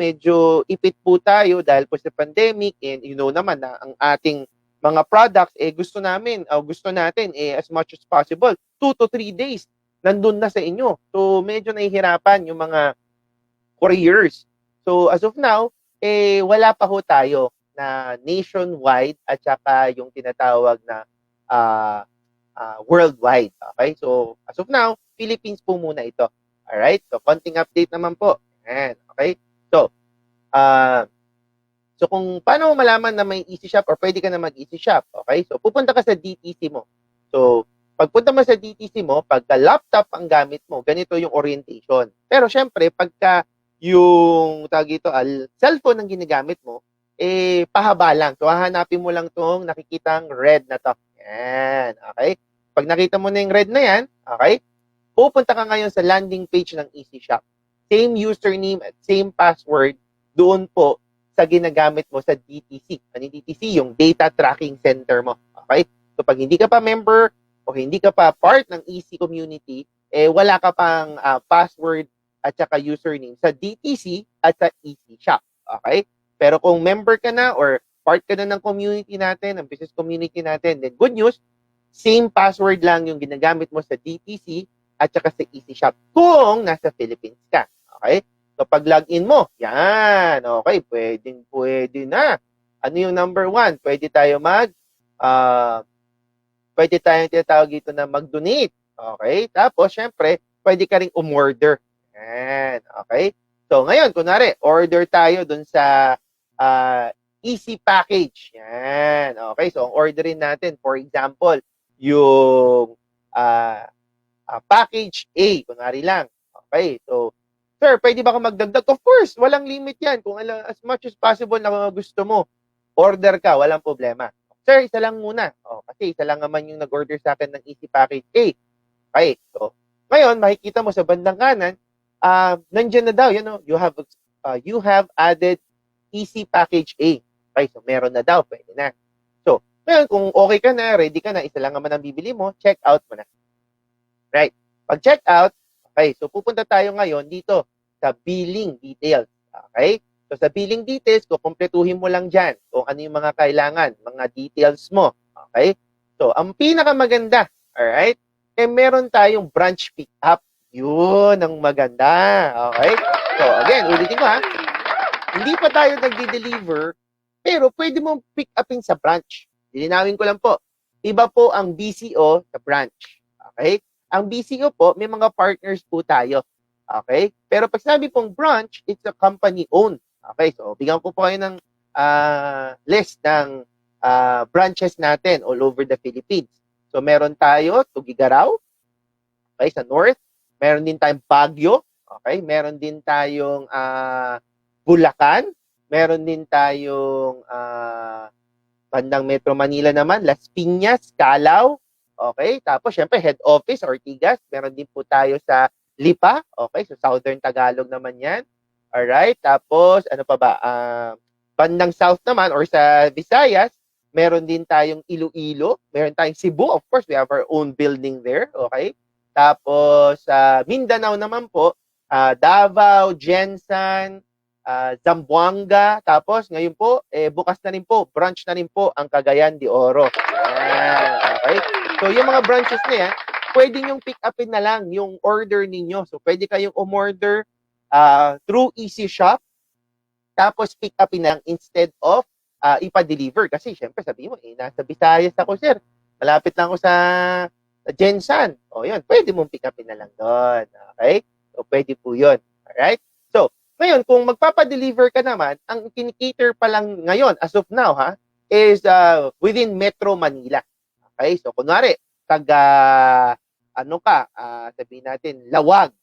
medyo ipit po tayo dahil po sa pandemic, and you know naman na ang ating mga products, gusto natin, as much as possible, 2 to 3 days, nandun na sa inyo. So, medyo nahihirapan yung mga couriers. So, as of now, wala pa ho tayo na nationwide at saka yung tinatawag na worldwide. Okay? So, as of now, Philippines po muna ito. Alright? So, konting update naman po. Ayan. Okay? So, kung paano mo malaman na may Easy Shop or pwede ka na mag-Easy Shop, okay? So, pupunta ka sa DTC mo. So, pagpunta mo sa DTC mo, pagka laptop ang gamit mo, ganito yung orientation. Pero, syempre, pagka yung, cellphone ang ginagamit mo, pahaba lang. So, hahanapin mo lang tong nakikitang red na to. Yan. Okay? Pag nakita mo na yung red na yan, okay? Pupunta ka ngayon sa landing page ng Easy Shop. Same username at same password doon po sa ginagamit mo sa DTC. Ano yung DTC? Yung Data Tracking Center mo. Okay? So, pag hindi ka pa member o hindi ka pa part ng Easy Community, wala ka pang password at saka username sa DTC at sa Easy Shop. Okay? Pero kung member ka na or part ka na ng community natin, ng business community natin, then good news, same password lang yung ginagamit mo sa DTC at saka sa Easy Shop kung nasa Philippines ka. Okay? So, pag login mo, yan, okay, pwede na. Ano yung number 1? Pwede tayong tinatawag dito na mag-donate. Okay? Tapos, syempre, pwede ka rin umorder. Yan, okay? So, ngayon, kunwari, order tayo dun sa Easy Package. Yan, okay? So, ang orderin natin, for example, yung package A, kunwari lang. Okay? So, sir, pwede ba ako magdagdag? Of course, walang limit yan. Kung as much as possible na gusto mo, order ka, walang problema. Sir, isa lang muna. Kasi isa lang naman yung nag-order sa akin ng Easy Package A. Okay, so, ngayon, makikita mo sa bandang kanan, nandiyan na daw, you have added Easy Package A. Okay, so meron na daw, pwede na. So, ngayon, kung okay ka na, ready ka na, isa lang naman ang bibili mo, check out mo na. Right? Pag check out, okay, so pupunta tayo ngayon dito sa billing details. Okay? So sa billing details, kukumpletuhin mo lang dyan kung ano yung mga kailangan, mga details mo. Okay? So ang pinakamaganda, alright, meron tayong branch pick up. Yun ang maganda. Okay? So again, ulitin ko ha. Hindi pa tayo nagdi-deliver, pero pwede mong pick upin sa branch. Lilinawin ko lang po. Iba po ang BCO sa branch. Okay? Ang BCO po, may mga partners po tayo. Okay? Pero pag sabi pong branch, it's a company-owned. Okay? So, bigyan ko po kayo ng list ng branches natin all over the Philippines. So, meron tayo, Tugigaraw, okay, sa north. Meron din tayong Baguio. Okay? Meron din tayong Bulacan. Meron din tayong bandang Metro Manila naman, Las Piñas, Calao. Okay? Tapos, syempre, head office, Ortigas. Meron din po tayo sa Lipa. Okay? So, Southern Tagalog naman yan. Alright? Tapos, ano pa ba? Bandang South naman or sa Visayas, meron din tayong Iloilo. Meron tayong Cebu. Of course, we have our own building there. Okay? Tapos, sa Mindanao naman po, Davao, Jensan, Zamboanga. Tapos, ngayon po, bukas na rin po, branch na rin po ang Cagayan de Oro. Ayan. Okay? So, yung mga branches na yan, pwede nyong pick upin na lang yung order ninyo. So, pwede kayong umorder through Easy Shop, tapos pick upin na lang instead of ipa-deliver. Kasi, syempre, sabi mo, nasa Visayas ako, sir. Malapit lang ako sa Jensan. O, yun, pwede mong pick upin na lang doon. Okay? So, pwede po yun. Alright? So, ngayon, kung magpapa-deliver ka naman, ang kinikater pa lang ngayon, as of now, is within Metro Manila. Okay? So, kunwari, sabihin natin, Lawag.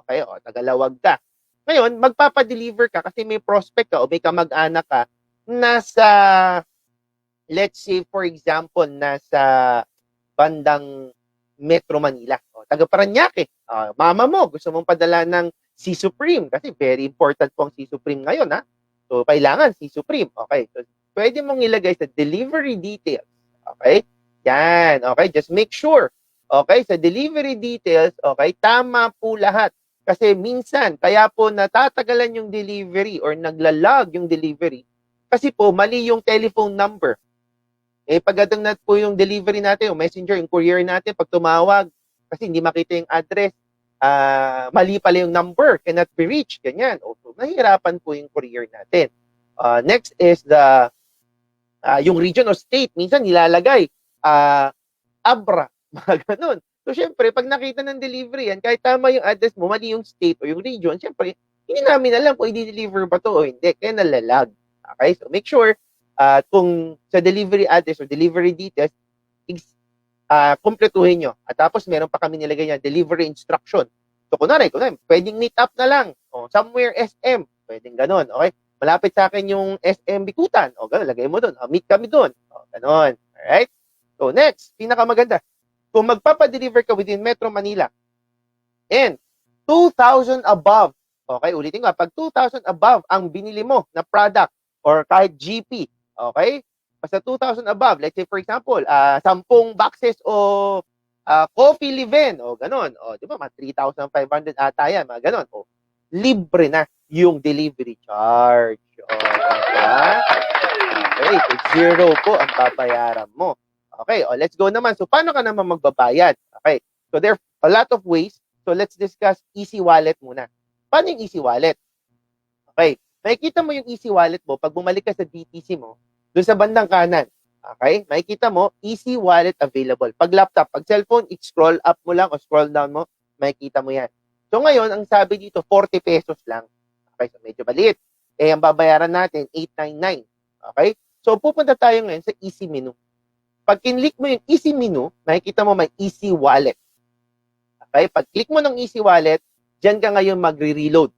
Okay? O, taga-Lawag ka. Ngayon, magpapa-deliver ka kasi may prospect ka o may kamag-anak ka nasa, let's say, for example, nasa bandang Metro Manila. O, taga-Parañaque. Mama mo, gusto mong padala ng C Supreme kasi very important po ang C Supreme ngayon, So, kailangan C Supreme. Okay? So, pwede mong ilagay sa delivery details. Okay? Yan, okay? Just make sure, okay, sa delivery details, okay, tama po lahat Kasi minsan, kaya po natatagalan yung delivery or naglalag yung delivery kasi po mali yung telephone number. Pagdating na po yung delivery natin, yung messenger, yung courier natin, pag tumawag, kasi hindi makita yung address, mali pala yung number, cannot be reached, ganyan. So, nahihirapan po yung courier natin. Next is yung region or state. Minsan nilalagay, Abra, mga ganun. So, syempre, pag nakita ng delivery yan, kahit tama yung address mo, mali yung state o yung region, syempre, hindi namin alam kung i-deliver ba to o hindi. Kaya nalalag. Okay? So, make sure kung sa delivery address or delivery details, kumpletuhin nyo. At tapos, meron pa kami nilagay niya, delivery instruction. So, kunwari, pwedeng meet up na lang. O, somewhere SM. Pwedeng ganun. Okay? Malapit sa akin yung SM Bikutan. O, ganun, lagay mo doon. Meet kami doon. O, ganun. Alright? So, next, pinakamaganda. Kung magpapadeliver ka within Metro Manila and 2,000 above, okay, ulitin ko, pag 2,000 above ang binili mo na product or kahit GP, okay, basta 2,000 above, let's say for example, 10 boxes o coffee live-in, o ganun, o di ba, mga 3,500 ata yan, mga ganun, o libre na yung delivery charge. O, diba? Okay, so zero po ang babayaran mo. Okay, let's go naman. So, paano ka naman magbabayad? Okay, so there are a lot of ways. So, let's discuss Easy Wallet muna. Paano yung Easy Wallet? Okay, makikita mo yung Easy Wallet mo pag bumalik ka sa DTC mo, doon sa bandang kanan. Okay, makikita mo, Easy Wallet available. Pag laptop, pag cellphone, scroll up mo lang o scroll down mo, makikita mo yan. So, ngayon, ang sabi dito, 40 pesos lang. Okay, so medyo maliit. Ang babayaran natin, 899. Okay, so pupunta tayo ngayon sa Easy Menu. Pag kinlik mo yung Easy Menu, makikita mo may Easy Wallet. Okay? Pag click mo ng Easy Wallet, dyan ka ngayon magre-reload.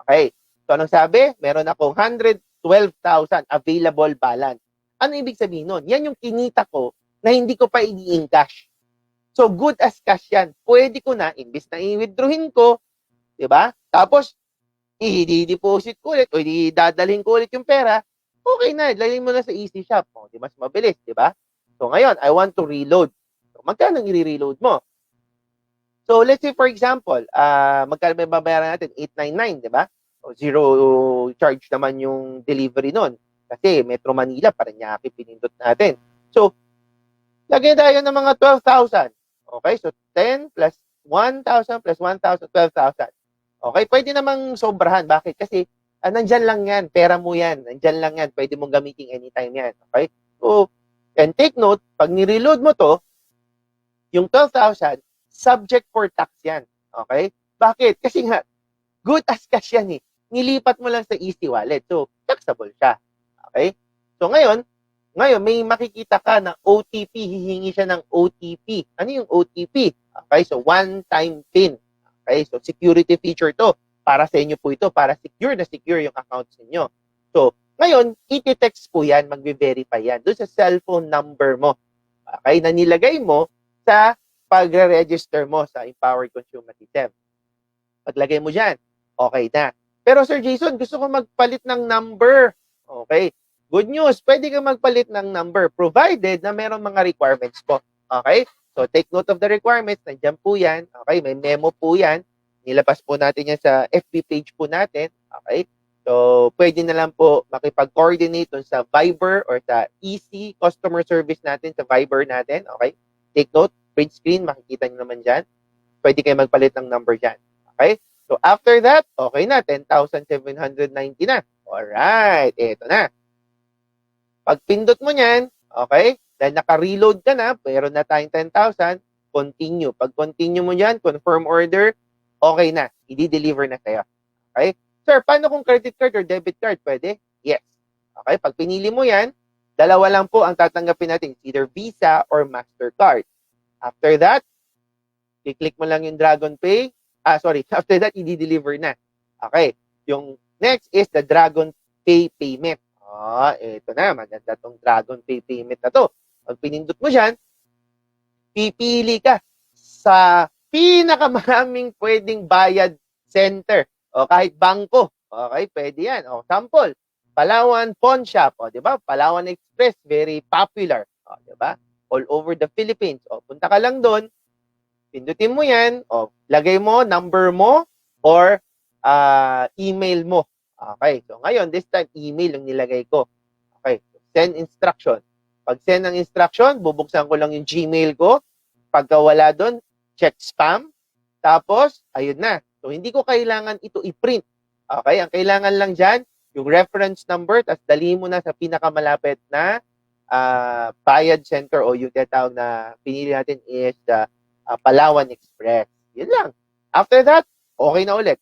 Okay? So, anong sabi? Meron akong 112,000 available balance. Ano ibig sabihin nun? Yan yung kinita ko na hindi ko pa i-encash. So, good as cash yan. Pwede ko na, imbis na i-withdrawin ko, di ba? Tapos, i-deposit ko ulit o i-dadalhin ko ulit yung pera, okay na, lalagay mo na sa Easy Shop. O, di mas mabilis, di ba? So, ngayon, I want to reload. So, magkano i-reload mo? So, let's say, for example, magkano may babayaran natin? 899, di ba? O, zero charge naman yung delivery nun. Kasi Metro Manila, Parañaque, pinindot natin. So, lagay tayo ng mga 12,000. Okay? So, 10 plus 1,000 plus 1,000, 12,000. Okay? Pwede namang sobrahan. Bakit? Kasi, nandyan lang yan. Pera mo yan. Nandyan lang yan. Pwede mong gamitin anytime yan. Okay? So, and take note, pag ni-reload mo to, yung 12,000, subject for tax yan. Okay? Bakit? Kasi nga, good as cash yan eh. Nilipat mo lang sa Easy Wallet. So, taxable siya. Okay? So, ngayon, may makikita ka na OTP, hihingi siya ng OTP. Ano yung OTP? Okay? So, one-time PIN. Okay? So, security feature to. Para sa inyo po ito, para secure na secure yung accounts ninyo. So, ngayon, iti-text po yan, magbe-verify yan doon sa cellphone number mo. Okay? Na nilagay mo sa pagre-register mo sa Empowered Consumer System. Paglagay mo dyan, okay na. Pero Sir Jason, gusto ko magpalit ng number. Okay? Good news, pwede ka magpalit ng number provided na mayroong mga requirements po. Okay? So, take note of the requirements. Nandiyan po yan. Okay? May memo po yan. Nilabas po natin yan sa FB page po natin. Okay? So, pwede na lang po makipag-coordinate sa Viber or sa EC customer service natin, sa Viber natin. Okay? Take note, print screen, makikita nyo naman dyan. Pwede kayo magpalit ng number dyan. Okay? So, after that, okay na, 10,790 na. Alright, eto na. Pag pindot mo yan, okay, dahil naka-reload ka na, meron na tayong 10,000, continue. Pag continue mo dyan, confirm order, okay na, i-deliver na sa'yo. Okay? Sir, paano kung credit card or debit card? Pwede? Yes. Okay, pag pinili mo yan, dalawa lang po ang tatanggapin natin, either Visa or MasterCard. After that, i-click mo lang yung Dragon Pay. After that, i-deliver na. Okay, yung next is the Dragon Pay payment. Ito na, maganda tong Dragon Pay payment na to. Pag pinindot mo dyan, pipili ka sa pinakamaraming pwedeng bayad center o kahit bangko. Okay, pwede yan. Sample, Palawan Pawn Shop. Di ba? Palawan Express, very popular. Di ba? All over the Philippines. Punta ka lang doon, pindutin mo yan, lagay mo, number mo, or email mo. Okay. So, ngayon, this time, email yung nilagay ko. Okay. Send instruction. Pag send ng instruction, bubuksan ko lang yung Gmail ko. Pagka wala doon, check spam. Tapos, ayun na. So, hindi ko kailangan ito i-print. Okay? Ang kailangan lang dyan, yung reference number, tapos dali mo na sa pinakamalapit na bayad center o yung tinatawag na pinili natin is the Palawan Express. Yun lang. After that, okay na ulit.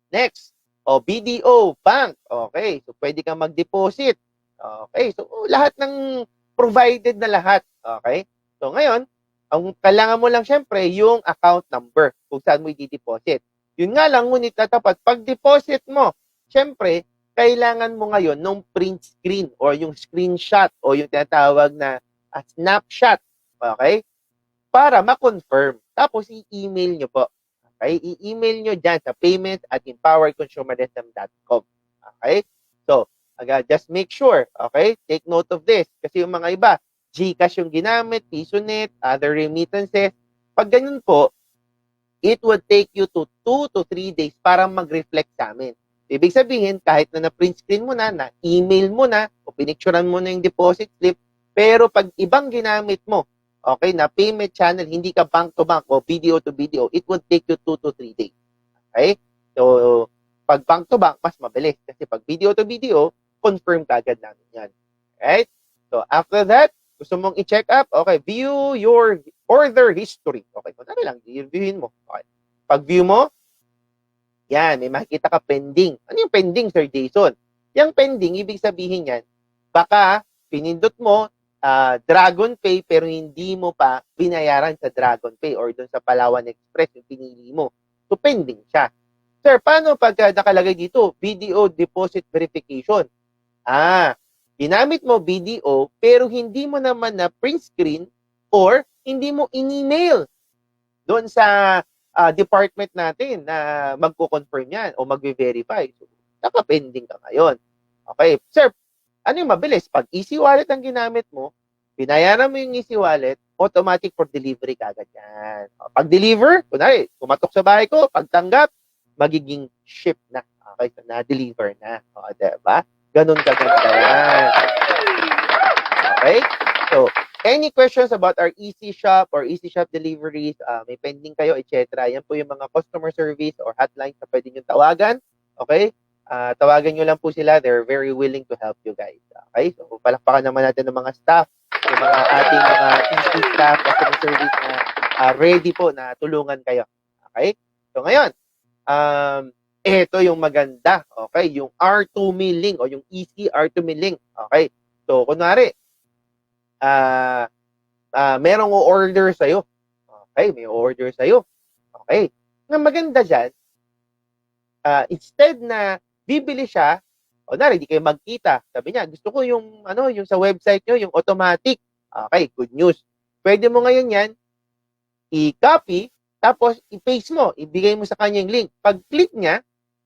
Next, BDO, bank. Okay, so pwede kang mag-deposit. Okay, so lahat ng provided na lahat. Okay, so ngayon, ang kailangan mo lang syempre yung account number kung saan mo i-deposit. Yun nga lang, ngunit dapat pag deposit mo, syempre, kailangan mo ngayon nung print screen or yung screenshot o yung tinatawag na snapshot. Okay? Para ma-confirm. Tapos i-email nyo po. Okay? I-email nyo dyan sa payment@empoweredconsumerism.com. Okay? So, just make sure, okay? Take note of this. Kasi yung mga iba, GCash yung ginamit, PisoNet, other remittances. Pag ganun po, it would take you to 2 to 3 days para mag-reflect sa amin. Ibig sabihin, kahit na na-print screen mo na email mo na, o pinicturean mo na yung deposit slip, pero pag ibang ginamit mo, okay, na payment channel, hindi ka bank to bank o BDO to BDO, it would take you 2 to 3 days. Okay? So, pag bank to bank, mas mabilis. Kasi pag BDO to BDO, confirm kagad namin yan. Right? So, after that, gusto mong i-check up, okay, view your order history. Okay, kung ano lang, i-reviewin mo. Okay. Pag view mo, yan, may makikita ka pending. Ano yung pending, Sir Jason? Yung pending, ibig sabihin yan, baka pinindot mo, Dragon Pay, pero hindi mo pa binayaran sa Dragon Pay or doon sa Palawan Express yung pinili mo. So, pending siya. Sir, paano pag nakalagay dito, BDO Deposit Verification? Ginamit mo BDO, pero hindi mo naman na print screen or hindi mo in-email doon sa department natin na magko-confirm yan o magve-verify. So, naka-pending ka ngayon. Okay. Sir, ano yung mabilis? Pag easy wallet ang ginamit mo, binayaran mo yung easy wallet, automatic for delivery kagad yan. Pag deliver, kunwari, kumatok sa bahay ko, pagtanggap, magiging ship na. Okay, so na-deliver na. O, diba? Ganun kaganda yan. Okay? So, any questions about our Easy Shop or Easy Shop deliveries, may pending kayo, etc. Yan po yung mga customer service or hotline na pwede nyo tawagan. Okay? Tawagan nyo lang po sila. They're very willing to help you guys. Okay? So, palakpakan naman natin ng mga staff, yung mga ating mga Easy staff, customer service na ready po na tulungan kayo. Okay? So, ngayon, ito yung maganda, okay? Yung R2 milling o yung Easy R2 milling, okay? So, kunwari, merong o-order sa'yo. Okay, may o-order sa'yo. Okay. Ang maganda dyan, instead na bibili siya, kunwari, di kayo magkita. Sabi niya, gusto ko yung, yung sa website nyo, yung automatic. Okay, good news. Pwede mo ngayon yan, i-copy, tapos i-paste mo, ibigay mo sa kanya yung link. Pag-click niya,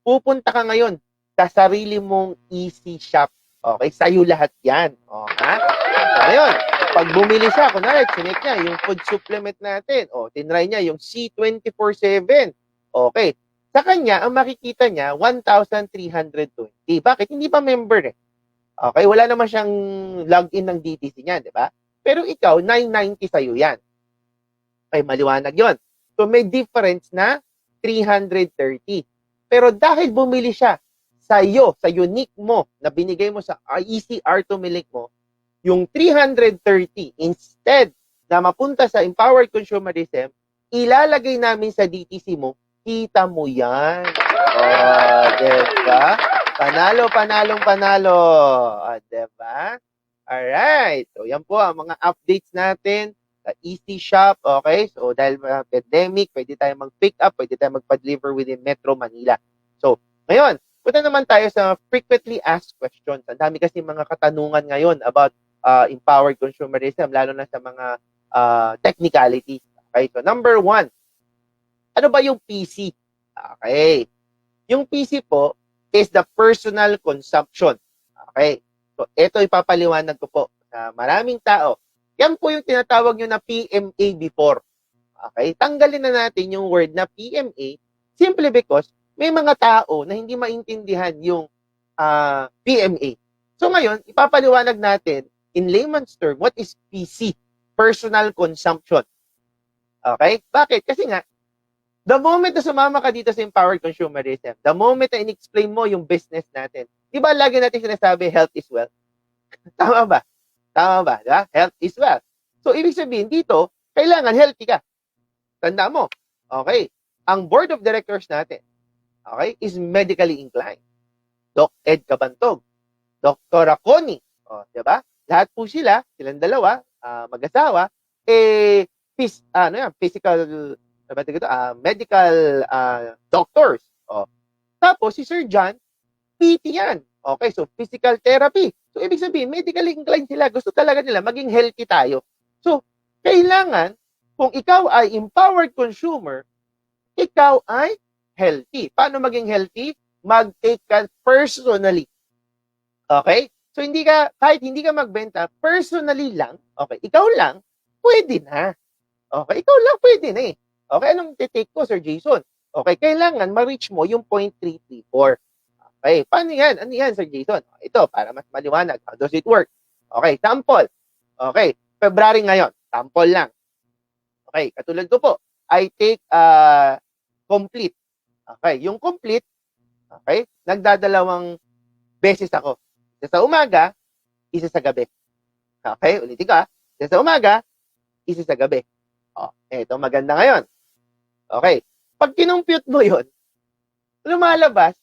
pupunta ka ngayon sa sarili mong Easy Shop. Okay? Sa'yo lahat yan. Okay? So, ngayon, pag bumili siya, kunwari, sinek niya yung food supplement natin. Tinry niya yung C24/7. Okay. Sa kanya, ang makikita niya, 1,320. Bakit? Hindi pa member eh. Okay? Wala naman siyang login ng DTC niya, di ba? Pero ikaw, 990 sa'yo yan. Okay, maliwanag yon. So, may difference na 330. Pero dahil bumili siya sa iyo, sa unique mo, na binigay mo sa Easy R2 milling mo, yung 330, instead na mapunta sa Empowered Consumerism, ilalagay namin sa DTC mo, kita mo yan. Diba? Panalo, panalong panalo. Diba? Alright. So, yan po ang mga updates natin sa Easy Shop. Okay? So, dahil pandemic, pwede tayo mag-pick up, pwede tayo magpa-deliver within Metro Manila. So, ngayon, punta naman tayo sa frequently asked questions. Ang dami kasi mga katanungan ngayon about empowered consumerism, lalo na sa mga technicalities. Okay? So, number 1, ano ba yung PC? Okay. Yung PC po is the personal consumption. Okay. So, ito ipapaliwanag ko po sa maraming tao. Yan po yung tinatawag nyo na PMA before. Okay? Tanggalin na natin yung word na PMA. Simple because may mga tao na hindi maintindihan yung PMA. So ngayon, ipapaliwanag natin in layman's term, what is PC? Personal consumption. Okay? Bakit? Kasi nga, the moment na sumama ka dito sa empowered consumerism, the moment na in-explain mo yung business natin, di ba lagi natin sinasabi, health is wealth? Tama ba? Tama ba? Diba? Health is wealth. So, ibig sabihin dito, kailangan healthy ka. Tanda mo. Okay? Ang board of directors natin, okay, is medically inclined. Doc Ed Cabantog, Dr. Connie, diba? Lahat po silang dalawa, mag-asawa, physical, medical doctors. Tapos si Sir John, PT yan. Okay, so physical therapy. So ibig sabihin, medically inclined sila. Gusto talaga nila maging healthy tayo. So, kailangan, kung ikaw ay empowered consumer, ikaw ay healthy. Paano maging healthy? Mag-take ka personally. Okay? So, kahit hindi ka magbenta, personally lang, okay, ikaw lang, pwede na. Okay, ikaw lang pwede na eh. Okay, anong titake ko, Sir Jason? Okay, kailangan ma-reach mo yung 0.334. Okay, paano yan? Ano yan, Sir Jason? Ito, para mas maliwanag. How does it work? Okay, sample. Okay, February ngayon. Sample lang. Okay, katulad ko po, I take complete. Okay, yung complete, okay, nagdadalawang beses ako. Isa sa umaga, isa sa gabi. Okay, ulitin ko Isa sa umaga, isa sa gabi. Ito maganda ngayon. Okay, pag kinumpute mo yun, lumalabas,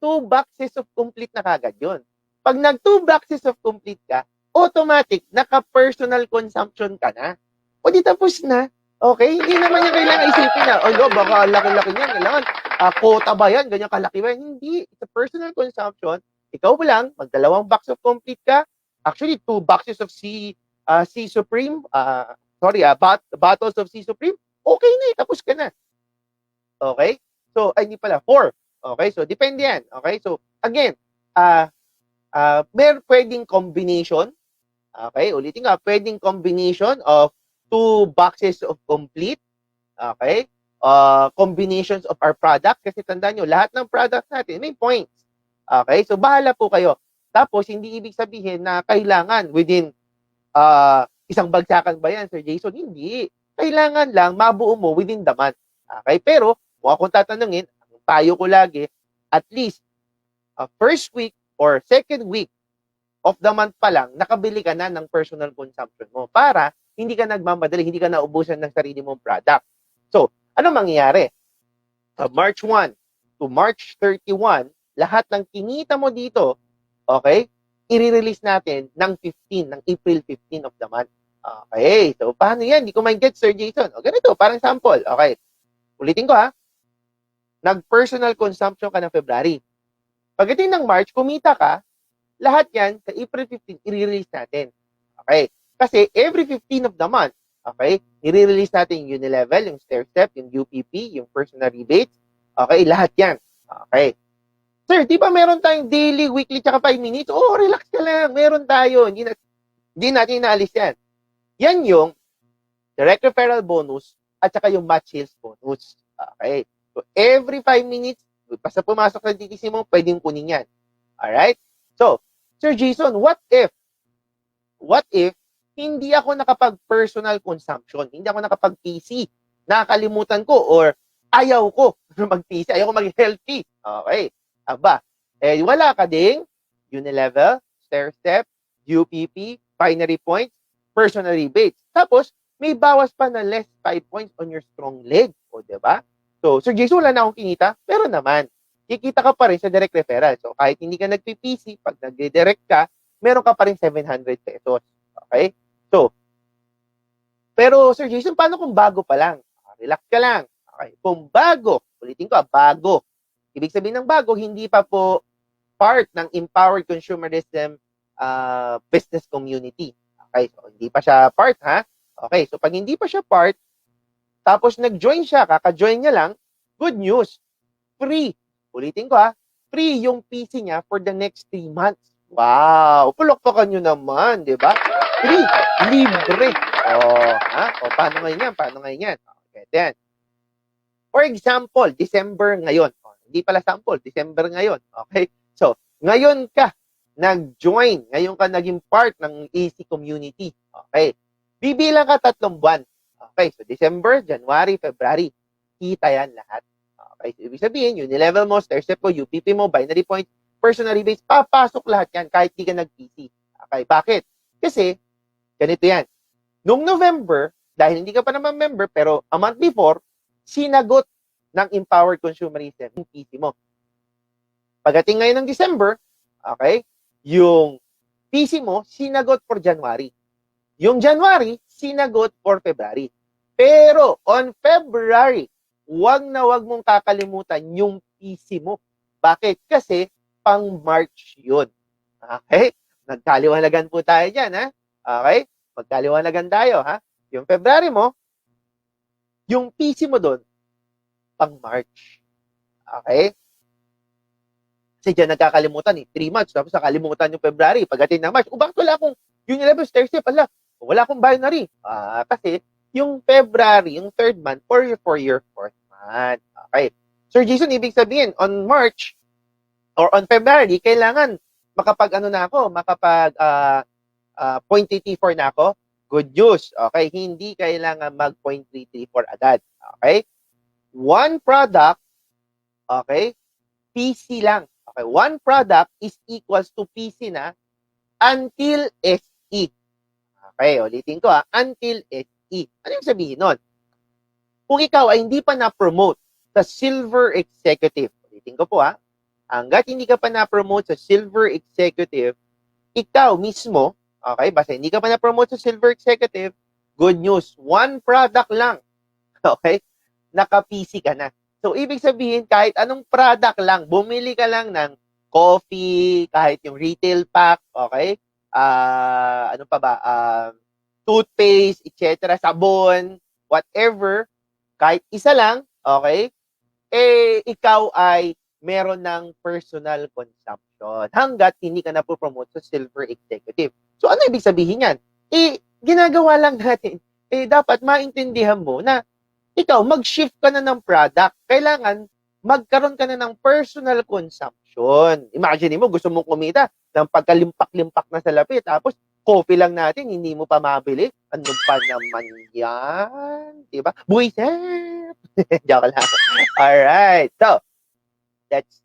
2 boxes of complete na kagad yun. Pag nag 2 boxes of complete ka, automatic, naka-personal consumption ka na. O di tapos na. Okay? Hindi naman yung kailangan isipin na, baka laki-laki niyan. Kailangan, quota ba yan? Ganyan kalaki ba yan? Hindi. It's a personal consumption. Ikaw lang, mag-2 box of complete ka. Actually, 2 boxes of C Supreme. Bottles of C Supreme. Okay na, tapos ka na. Okay? So, ay, hindi pala. 4. Okay? So, depende yan. Okay? So, again, may pwedeng combination. Okay? Ulitin nga, pwedeng combination of 2 boxes of complete. Okay? Combinations of our product. Kasi tandaan nyo, lahat ng products natin may points. Okay? So, bahala po kayo. Tapos, hindi ibig sabihin na kailangan within isang bagsakan ba yan, Sir Jason? Hindi. Kailangan lang mabuo mo within the month. Okay? Pero, kung akong tatanungin, ang payo ko lagi, at least, first week or second week of the month pa lang, nakabili ka na ng personal consumption mo para hindi ka nagmamadali, hindi ka naubusan ng sarili mong product. So, ano mangyayari? March 1 to March 31, lahat ng kinita mo dito, okay, i-release natin ng 15, ng April 15 of the month. Okay, so paano yan? Hindi ko ma-get, Sir Jason. O ganito, parang sample. Okay, ulitin ko nag-personal consumption ka ng February. Pagdating ng March, kumita ka, lahat yan sa April 15, i-release natin. Okay? Kasi every 15 of the month, okay, i-release natin yung Unilevel, yung Stairstep, yung UPP, yung personal rebates. Okay, lahat yan. Okay. Sir, di ba meron tayong daily, weekly, tsaka 5 minutes? Oh, relax ka lang. Meron tayo. Hindi natin inaalis yan. Yan yung direct referral bonus at saka yung match sales bonus. Okay. So, every 5 minutes, basta pumasok sa DTC mo, pwedeng kunin yan. Alright? So, Sir Jason, what if hindi ako nakapag-personal consumption, hindi ako nakapag-PC, nakakalimutan ko or ayaw ko mag-PC, ayaw ko mag-healthy. Okay. Aba, wala ka ding Unilevel, Stairstep, UPP, binary points, personal rebates. Tapos, may bawas pa na less 5 points on your strong leg. O, diba? So, Sir Jason, wala na akong kinita, pero naman, kikita ka pa rin sa direct referral. So, kahit hindi ka nag-PC, pag nag-direct ka, meron ka pa rin 700 pesos. Okay? So, pero Sir Jason, paano kung bago pa lang? Relax ka lang. Okay? Kung bago, ulitin ko, bago. Ibig sabihin ng bago, hindi pa po part ng empowered consumerism business community. Okay? So, hindi pa siya part, ha? Okay? So, pag hindi pa siya part, tapos nag-join siya, kaka-join niya lang, good news, free. Ulitin ko free yung PC niya for the next 3 months. Wow! Pulokpakan nyo naman, di ba? Free, libre. O, paano ngayon yan? Okay, then. For example, December ngayon. Hindi pala sample, December ngayon. Okay? So, ngayon ka nag-join, ngayon ka naging part ng EC community. Okay? Bibilang ka 3 buwan. Okay? So, December, January, February. Kita yan lahat. Okay? So, ibig sabihin, yung level mo, stairstep mo, UPP mo, binary point, personal rebates, papasok lahat yan kahit di ka nag-PC. Okay? Bakit? Kasi, ganito yan. Noong November, dahil hindi ka pa naman member, pero a month before, sinagot ng Empowered Consumerism yung PC mo. Pagdating ngayon ng December, okay, yung PC mo, sinagot for January. Yung January, sinagot for February. Pero on February, wag na wag mong kakalimutan yung PC mo. Bakit? Kasi pang March yun. Okay? Nagkaliwanagan po tayo dyan, ha? Okay? Magkaliwanagan tayo, ha? Yung February mo, yung PC mo doon, pang March. Okay? Kasi dyan nagkakalimutan 3 months, tapos nakalimutan yung February, pagdating ng March, bakit wala akong, yung 11 stairstep, wala akong binary. Kasi yung February, yung 3rd month, for your 4th month. Okay. Sir Jason, ibig sabihin, on March, or on February, kailangan makapag point 334 na ako. Good news. Okay. Hindi kailangan mag point 334 agad. Okay. One product, okay, PC lang. Okay, one product is equals to PC na until SE. Okay, ulitin ko until SE. Ano yung sabihin nun? Kung ikaw ay hindi pa na-promote sa Silver Executive, ulitin ko po hanggat hindi ka pa na-promote sa Silver Executive, ikaw mismo, okay, basta hindi ka pa na-promote sa Silver Executive, good news, one product lang. Okay? Naka-PC ka na. So, ibig sabihin, kahit anong product lang, bumili ka lang ng coffee, kahit yung retail pack, okay? Ano pa ba? Toothpaste, etc., sabon, whatever, kahit isa lang, okay? Ikaw ay meron ng personal consumption hanggat hindi ka na po-promote sa Silver Executive. So, ano ibig sabihin yan? Ginagawa lang natin. Dapat maintindihan mo na ikaw, mag-shift ka na ng product. Kailangan magkaroon ka na ng personal consumption. Imagine mo, gusto mong kumita ng pagkalimpak-limpak na salapi, tapos coffee lang natin, hindi mo pa mabili. Ano pa naman yan? Diba? Buisit! Joke lang. Alright. So, that's,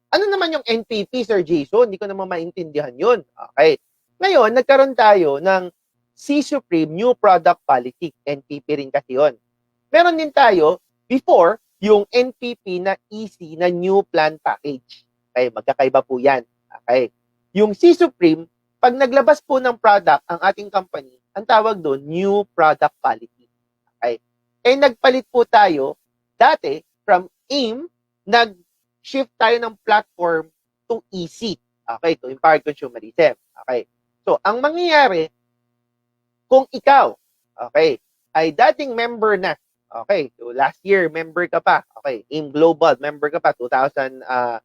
ano naman yung NPP, Sir Jason? Hindi ko naman maintindihan yun. Okay. Ngayon, nagkaroon tayo ng C Supreme New Product Policy. NPP rin kasi yun. Meron din tayo, before, yung NPP na EC na New Plan Package. Okay, magkakaiba po yan. Okay. Yung C Supreme, pag naglabas po ng product ang ating company, ang tawag doon, New Product Policy. Okay. Nagpalit po tayo, dati, from AIM, nag-shift tayo ng platform to EC. Okay, to Empowered Consumerism. Okay. So, ang mangyayari, kung ikaw, okay, ay dating member na, okay, so last year, member ka pa. Okay, AIM Global, member ka pa, 2014,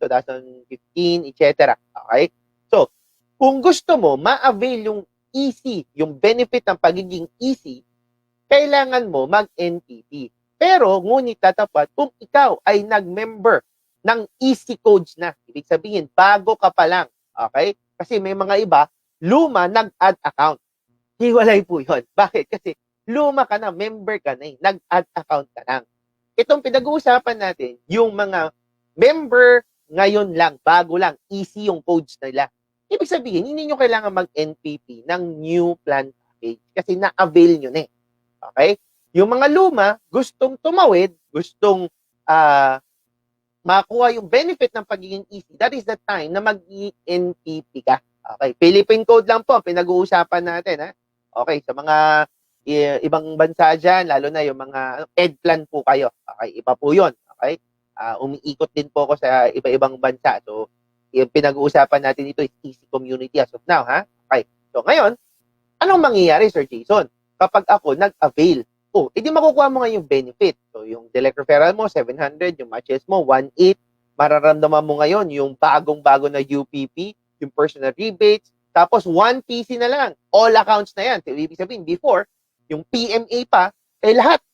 2015, etc. Okay? So, kung gusto mo ma-avail yung EC, yung benefit ng pagiging EC, kailangan mo mag-NPP. Pero, ngunit tatapat, kung ikaw ay nag-member ng EC codes na, ibig sabihin, bago ka pa lang. Okay? Kasi may mga iba, luma, nag-add account. Hiwalay po yun. Bakit? Kasi, luma ka na, member ka na nag-add account ka lang. Itong pinag-uusapan natin, yung mga member ngayon lang, bago lang, easy yung codes nila. Ibig sabihin, hindi nyo kailangan mag-NPP ng new plan package kasi na-avail nyo na Okay? Yung mga luma, gustong tumawid, gustong makuha yung benefit ng pagiging easy, that is the time na mag-NPP ka. Okay? Philippine code lang po, pinag-uusapan natin. Okay, sa mga ibang bansa dyan, lalo na yung mga EdPlan po kayo. Okay, iba po yun. Okay? Umiikot din po ako sa iba-ibang bansa. So, yung pinag-uusapan natin dito is easy community as of now. Okay. So, ngayon, anong mangyayari, Sir Jason? Kapag ako nag-avail, edi makukuha mo nga yung benefit. So, yung direct referral mo, 700, yung matches mo, 1.8, mararamdaman mo ngayon yung bagong-bago na UPP, yung personal rebates, tapos 1 PC na lang. All accounts na yan. So, ibig sabihin, before, yung PMA pa, lahat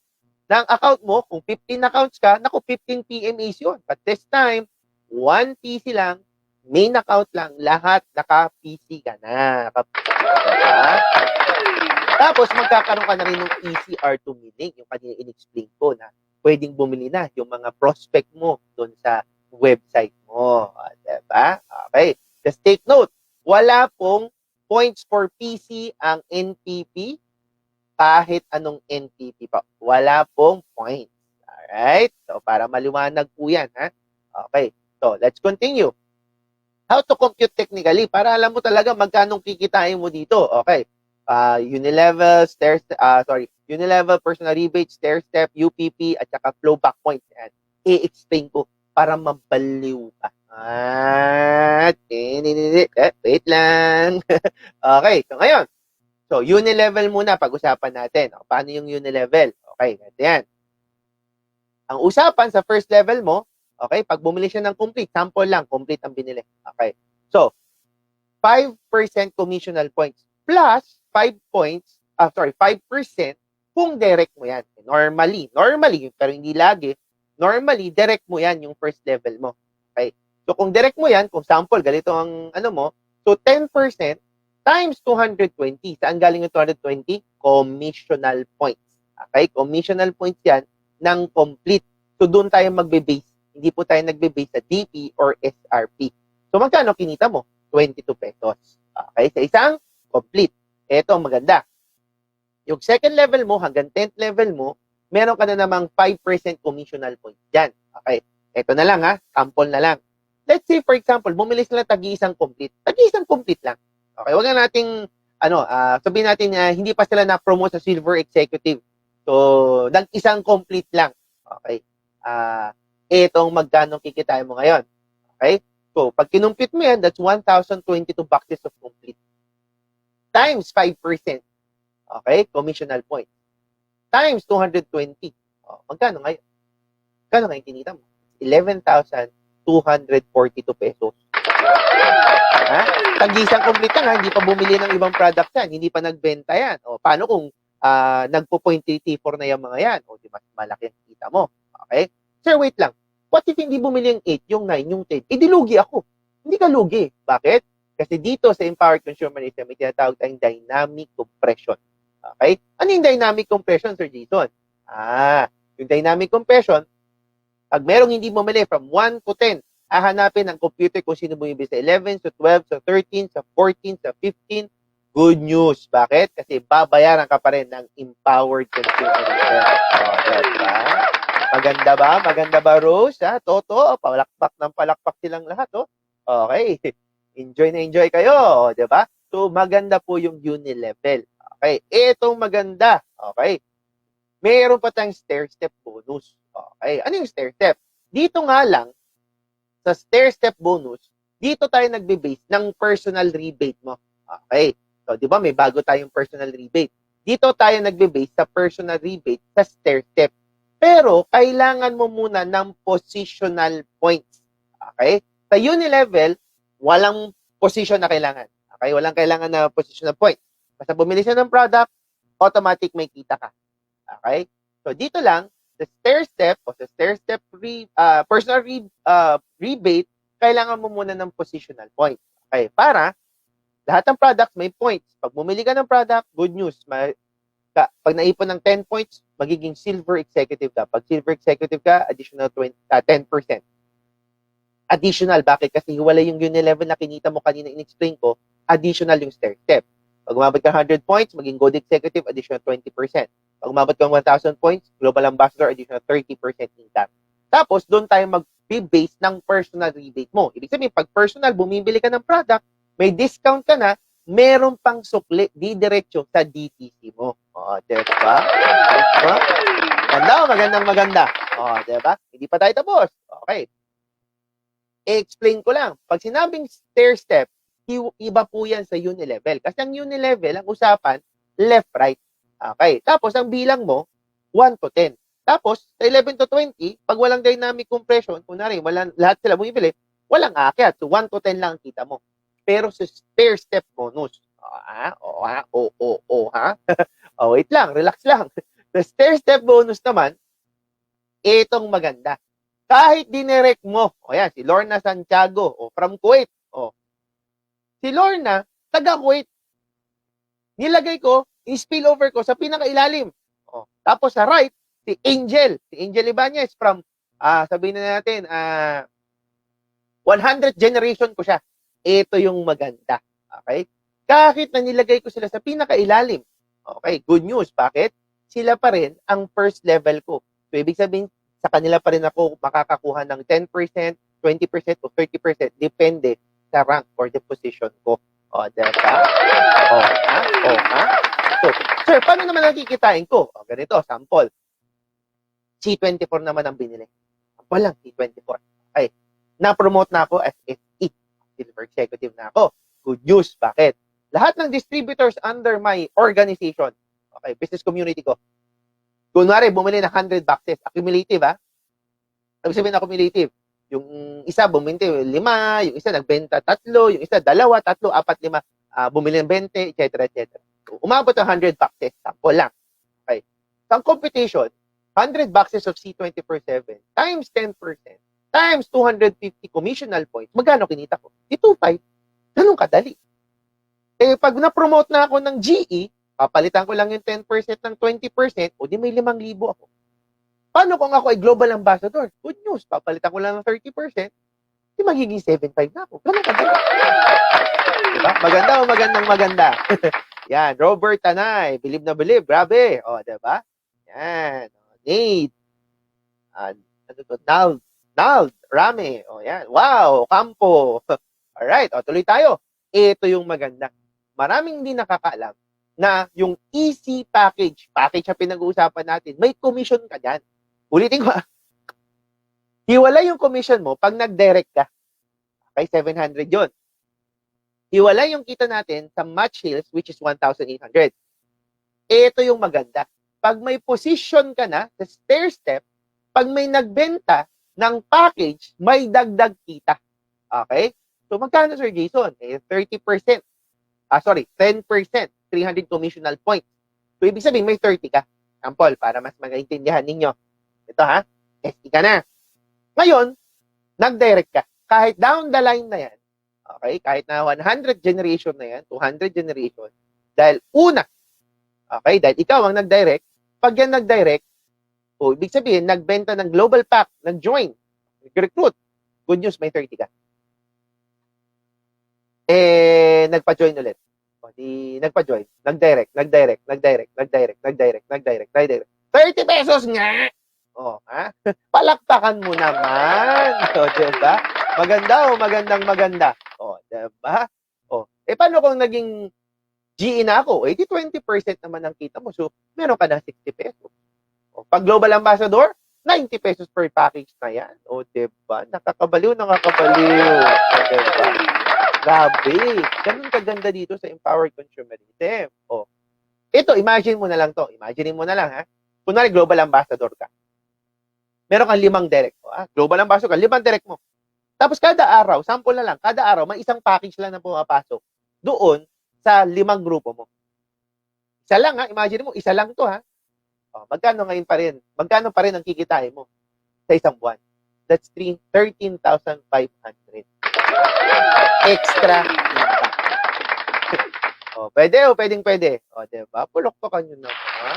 ng account mo, kung 15 accounts ka, naku, 15 PMAs yun. But this time, 1 PC lang, main account lang, lahat naka-PC ka na. Diba? Tapos, magkakaroon ka na rin ng ECR to meeting, yung kanina in-explain ko na pwedeng bumili na yung mga prospect mo doon sa website mo. Diba? Okay. Just take note, wala pong points for PC ang NPP kahit anong NPP pa. Wala pong points. Alright? So, para maliwanag po yan, ha? Okay. So, let's continue. How to compute technically para alam mo talaga magkano kikitain mo dito. Okay. Unilevel, Unilevel, personal rebate, stair step, UPP, at saka flowback points. Yan. I-explain ko para mabaliw ka. Wait lang. Okay. So, ngayon, Unilevel muna pag-usapan natin. Paano yung Unilevel? Okay, ganito yan. Ang usapan sa first level mo, okay, pag bumili siya ng complete, sample lang, complete ang binili. Okay. So, 5% commissional points plus 5 points, 5% kung direct mo yan. Normally, pero hindi lagi, normally, direct mo yan yung first level mo. Okay. So, kung direct mo yan, kung sample, ganito ang ano mo, so 10% times 220. Saan galing yung 220? Commissional points. Okay? Commissional points yan ng complete. So, doon tayo magbe-base. Hindi po tayo nagbe-base sa DP or SRP. So, magkano kinita mo? 22 pesos. Okay? Sa isang complete. Ito, maganda. Yung second level mo, hanggang 10th level mo, meron ka na namang 5% commissional points dyan. Okay? Ito na lang ha. Sample na lang. Let's say, for example, bumili sila tagi-isang complete. Tagi-isang complete lang. Okay? Huwag na nating, sabihin natin na hindi pa sila na-promote sa Silver Executive. So, nag-isang complete lang. Okay? Itong magkano kikitain mo ngayon. Okay? So, pag kinumpit mo yan, that's 1,022 boxes of complete. Times 5%. Okay? Commissional point. Times 220. Magkano ngayon? Magkano ngayon kinita mo? 11,242 pesos. Ha? Tag-isang complete lang, ha? Hindi pa bumili ng ibang products yan. Hindi pa nagbenta yan. Paano kung nagpo-point 3T4 na yung mga yan? Di mas malaki ang kita mo. Okay? Sir, wait lang. What if hindi bumili yung 8, yung 9, yung 10? Di lugi ako. Hindi ka lugi. Bakit? Kasi dito sa Empowered Consumerism, may tinatawag tayong dynamic compression. Okay? Ano yung dynamic compression, Sir Jason? Yung dynamic compression, pag merong hindi bumili from 1 to 10, hahanapin ng computer kung sino bumibili sa 11, sa 12, sa 13, sa 14, sa 15. Good news. Bakit? Kasi babayaran ka pa rin ng empowered consumerism. Diba? Maganda ba? Maganda ba, Rose? Toto, palakpak silang lahat. Okay. Enjoy na enjoy kayo. Diba? So, maganda po yung Unilevel. Okay. Itong maganda. Okay. Mayroon pa tayong stair-step bonus. Okay. Ano yung stair-step? Dito nga lang, sa stair-step bonus, dito tayo nagbe-base ng personal rebate mo. Okay. So, di ba may bago tayong personal rebate. Dito tayo nagbe-base sa personal rebate sa stair-step. Pero, kailangan mo muna ng positional points. Okay? Sa Unilevel, walang position na kailangan. Okay? Walang kailangan na positional point. Basta bumili siya ng product, automatic may kita ka. Okay? So, dito lang, sa stair-step o sa stair-step personal rebate, kailangan mo muna ng positional point. Okay? Para lahat ng products may points. Pag bumili ka ng product, good news. Pag naipon ng 10 points, magiging silver executive ka. Pag silver executive ka, additional 10%. Additional. Bakit? Kasi wala yung Unilevel na kinita mo kanina in-explain ko, additional yung stair-step. Pag umabot ka 100 points, maging gold executive, additional 20%. Pag umabot ka 1,000 points, global ambassador, additional 30% income. Tapos, doon tayo mag-base ng personal rebate mo. Ibig sabihin, pag personal, bumibili ka ng product, may discount ka na, meron pang sukli, di diretso sa DTC mo. Diba? Maganda. Diba? Hindi pa tayo tapos. Okay. I-explain ko lang. Pag sinabing stair-step, iba po yan sa Unilevel. Kasi ang Unilevel, ang usapan, left-right. Okay. Tapos, ang bilang mo, 1 to 10. Tapos, sa 11 to 20, pag walang dynamic compression, kunwari, lahat sila bumibili, walang aakyat. So, 1 to 10 lang ang kita mo. Pero sa stair-step bonus, wait lang, relax lang. Sa stair-step bonus naman, itong maganda. Kahit dinirect mo, o yan, si Lorna Santiago, o from Kuwait, o si Lorna, taga Kuwait. Nilagay ko, i-spillover ko sa pinakailalim. O, tapos sa right, si Angel Ibanez from, sabihin na natin, 100 generation ko siya. Ito yung maganda. Okay? Kahit na nilagay ko sila sa pinakailalim. Okay, good news. Bakit? Sila pa rin ang first level ko. So, ibig sabihin, sa kanila pa rin ako makakakuha ng 10%, 20%, o 30%. Depende sa rank or the position ko. O, diba? So, sir, paano naman nakikitain ko? O, ganito, sample. C24 naman ang binili. Sample lang, C24. Okay. Na-promote na ako as SE. Silver Executive na ako. Good news. Bakit? Lahat ng distributors under my organization, okay, business community ko, kunwari, bumili na 100 boxes, accumulative, Sabi sabihin na accumulative. Yung isa, bumili 5, yung isa, nagbenta 3, yung isa, 2, 3, 4, 5, bumili ng 20, etc., etc. So, umabot ng 100 boxes, sample lang. Okay. So, ang competition, 100 boxes of C24/7 times 10% times 250 commissional points, magkano kinita ko? Di 2.5. Ganun kadali. Eh, pag na-promote na ako ng GE, papalitan ko lang yung 10% ng 20%, o di may 5,000 ako. Paano kung ako ay global ambassador? Good news, papalitan ko lang ng 30%, di magiging 7.5 na ako. Ganun kadali. Diba? Maganda o maganda? Yan, Robert Tanay, believe na believe, grabe. O, diba? Yan, Nate, ano to, Nald, Rame, o yan, wow, Campo. Alright, o tuloy tayo. Ito yung maganda. Maraming hindi nakakaalam na yung easy package na pinag-uusapan natin, may commission ka dyan. Ulitin ko, hiwalay yung commission mo pag nag-direct ka. Okay, 700 yun. Hiwalay yung kita natin sa match sales, which is 1,800. Ito yung maganda. Pag may position ka na sa stair step, pag may nagbenta ng package, may dagdag kita. Okay? So, magkano, Sir Jason? 30%. 10%. 300 commissional points. So, ibig sabihin, may 30 ka. Sample, para mas magaintindihan ninyo. Ito, SE ka na. Ngayon, nag-direct ka. Kahit down the line na yan, okay? Kahit na 100 generation na yan, 200 generation, dahil una, okay? Dahil ikaw ang nag-direct, pag yan nag-direct, ibig sabihin, nagbenta ng global pack, nag-join, nag-recruit, good news, may 30 ka. Nagpa-join ulit. Nagpa-join, nag-direct. 30 pesos nga! Palakpakan mo naman. Diba? Maganda. Diba? Paano kung naging GE na ako? Di 20% naman ang kita mo. So, meron ka na 60 pesos. Pag global ambassador, 90 pesos per package na yan. Diba? Nakakabaliw. Diba? Grabe. Ganun kaganda dito sa empowered consumerism. Ito, imagine mo na lang to. Kunwari, global ambassador ka. Meron kang 5 direct mo. Global ambassador ka, 5 direct mo. Tapos kada araw, sample na lang, kada araw, may isang package lang na pumapasok doon sa 5 grupo mo. Isa lang, imagine mo, isa lang to, magkano pa rin ang kikitain mo sa isang buwan? That's 13,500. Extra income. Pwede. Diba? Pulok-tokan nyo naman.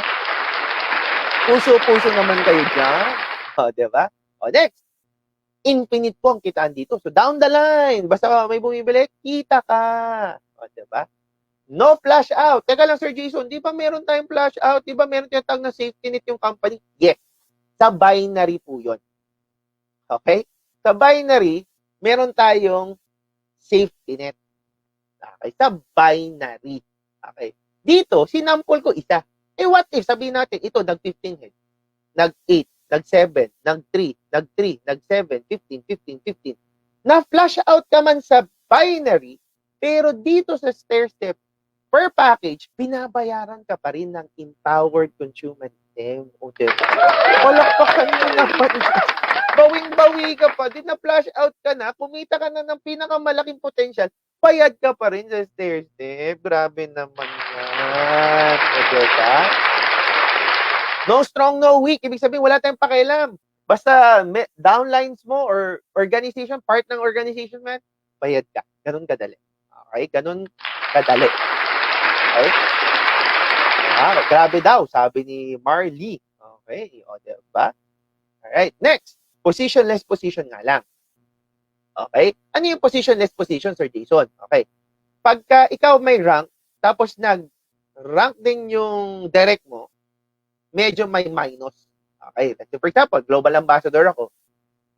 Puso-puso naman kayo dyan. Diba? Next. Infinite po ang kitaan dito. So, down the line. Basta may bumibili, kita ka. Diba? No flash out. Teka lang, Sir Jason, di ba meron tayong flash out? Di ba meron tayong na safety net yung company? Yes. Sa binary po yun. Okay? Sa binary, meron tayong safety net. Okay? Sa binary. Okay? Dito, sinample ko isa. What if, sabihin natin, ito, nag-15 head, nag-8, nag-7, nag-3, nag-3, nag-7, 15. Na-flash out ka man sa binary, pero dito sa stair step, per package, binabayaran ka pa rin ng empowered consumerism. Palakpakan mo naman. Bawing-bawi ka pa. Di na-flash out ka na, kumita ka na ng pinakamalaking potential, bayad ka pa rin sa stair step. Grabe naman yan. Diba? No strong, no weak. Ibig sabihin, wala tayong pakialam. Basta downlines mo or organization, part ng organization man, bayad ka. Ganun kadali. Okay? Ganun kadali. Okay? Grabe daw, sabi ni Marley. Okay? O, diba? Alright. Next, positionless position nga lang. Okay? Ano yung positionless position, Sir Jason? Okay. Pagka ikaw may rank, tapos nag-rank din yung direct mo, medyo may minus. Okay? Let's say, for example, global ambassador ako,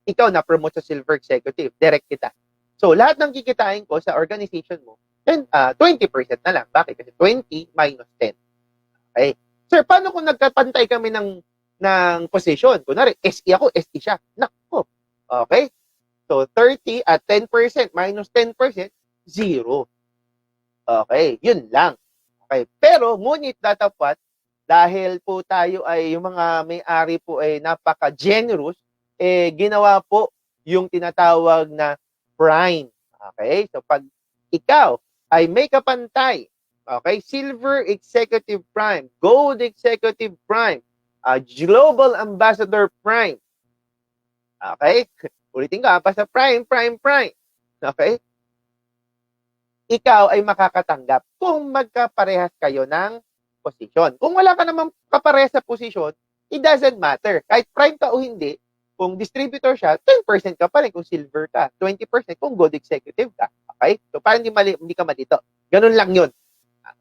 ikaw na-promote sa silver executive, direct kita. So, lahat ng kikitain ko sa organization mo, then 20% na lang. Bakit? Kasi 20 minus 10. Okay? Sir, paano kung nagkapantay kami ng position? Kunwari, SE ako, SE siya. Nako. Okay? So, 30 at 10% minus 10%, 0. Okay? Yun lang. Okay? Pero, ngunit dapat dahil po tayo ay, yung mga may-ari po ay napaka-generous, ginawa po yung tinatawag na prime. Okay? So, pag ikaw ay may kapantay, okay, silver executive prime, gold executive prime, global ambassador prime, okay? Ulitin ko, basta prime. Okay? Ikaw ay makakatanggap kung magkaparehas kayo ng position. Kung wala ka namang kaparehas sa position, it doesn't matter. Kahit prime ka o hindi, kung distributor siya, 10% ka pa rin kung silver ka, 20% kung gold executive ka. Okay? So, parang hindi ka malito. Ganun lang yun.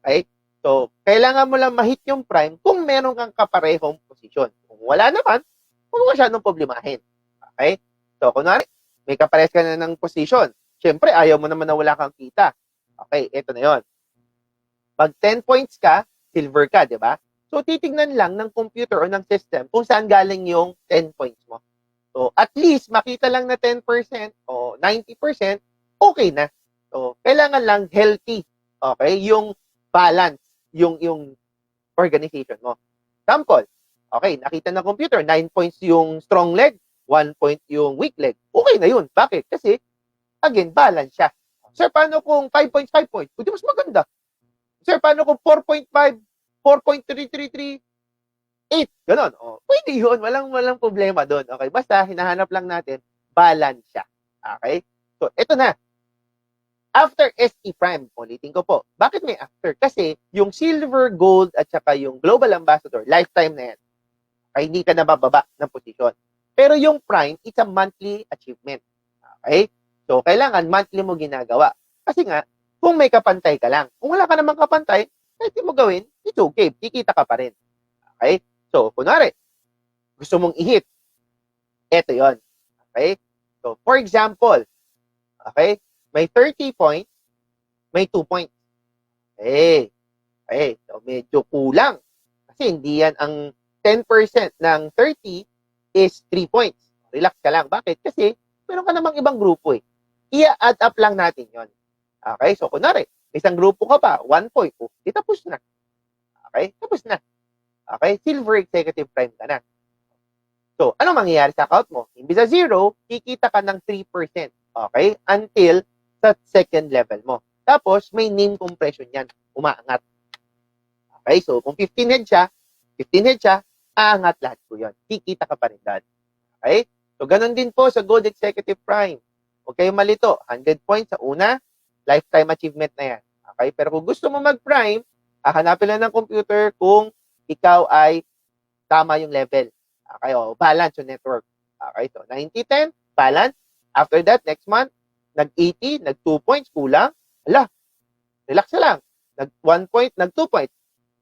Okay? So, kailangan mo lang ma-hit yung prime kung meron kang kaparehong position. Kung wala naman, huwag mo masyadong problemahin. Okay? So, kunwari, may kaparehas ka na ng position. Siyempre, ayaw mo naman na wala kang kita. Okay, ito na yon. Pag 10 points ka, silver ka, di ba? So, titignan lang ng computer o ng system kung saan galing yung 10 points mo. So, at least, makita lang na 10% o 90%, okay na. So, kailangan lang healthy. Okay? Yung balance, yung organization mo. Example, okay, nakita ng computer, 9 points yung strong leg, 1 point yung weak leg. Okay na yun. Bakit? Kasi, again, balance siya. Sir, paano kung 5 points, 5 points? Hindi mas maganda. Sir, paano kung 4.5, 4.333, 8? Ganon. O, pwede yun. Walang problema doon. Okay? Basta, hinahanap lang natin, balance siya. Okay? So, ito na. After SE Prime, ulitin ko po. Bakit may after? Kasi, yung silver, gold, at saka yung global ambassador, lifetime na yan. Okay? Hindi ka nabababa ng posisyon. Pero yung Prime, it's a monthly achievement. Okay? So, kailangan monthly mo ginagawa. Kasi nga, kung may kapantay ka lang. Kung wala ka namang kapantay, kahit mo gawin, it's okay. Kikita ka pa rin. Okay? So, kunwari, gusto mong i-hit. Ito yon. Okay? So, for example, okay, may 30 points, may 2 points. Okay. Okay. So, medyo kulang. Kasi hindi yan ang 10% ng 30 is 3 points. Relax ka lang. Bakit? Kasi meron ka namang ibang grupo eh. I-add up lang natin yon. Okay? So, kunwari, isang grupo ka pa, 1 point. Oh, tapos na. Okay? Tapos na. Okay? Silver executive prime ka na. So, anong mangyayari sa account mo? Imbis sa 0, kikita ka ng 3%. Okay? Until sa second level mo. Tapos, may name compression yan. Umaangat. Okay? So, kung 15 head siya, aangat lahat po yun. Kikita ka pa rin doon. Okay? So, ganun din po sa Gold Executive Prime. Huwag kayong malito. 100 points sa una, lifetime achievement na yan. Okay? Pero kung gusto mo mag-prime, hahanapin lang ng computer kung ikaw ay tama yung level. Okay? O, balance yung network. Okay? So, 90-10, balance. After that, next month, nag-80, nag-2 points, kulang. Ala, relax na lang. Nag-1 point, nag-2 points.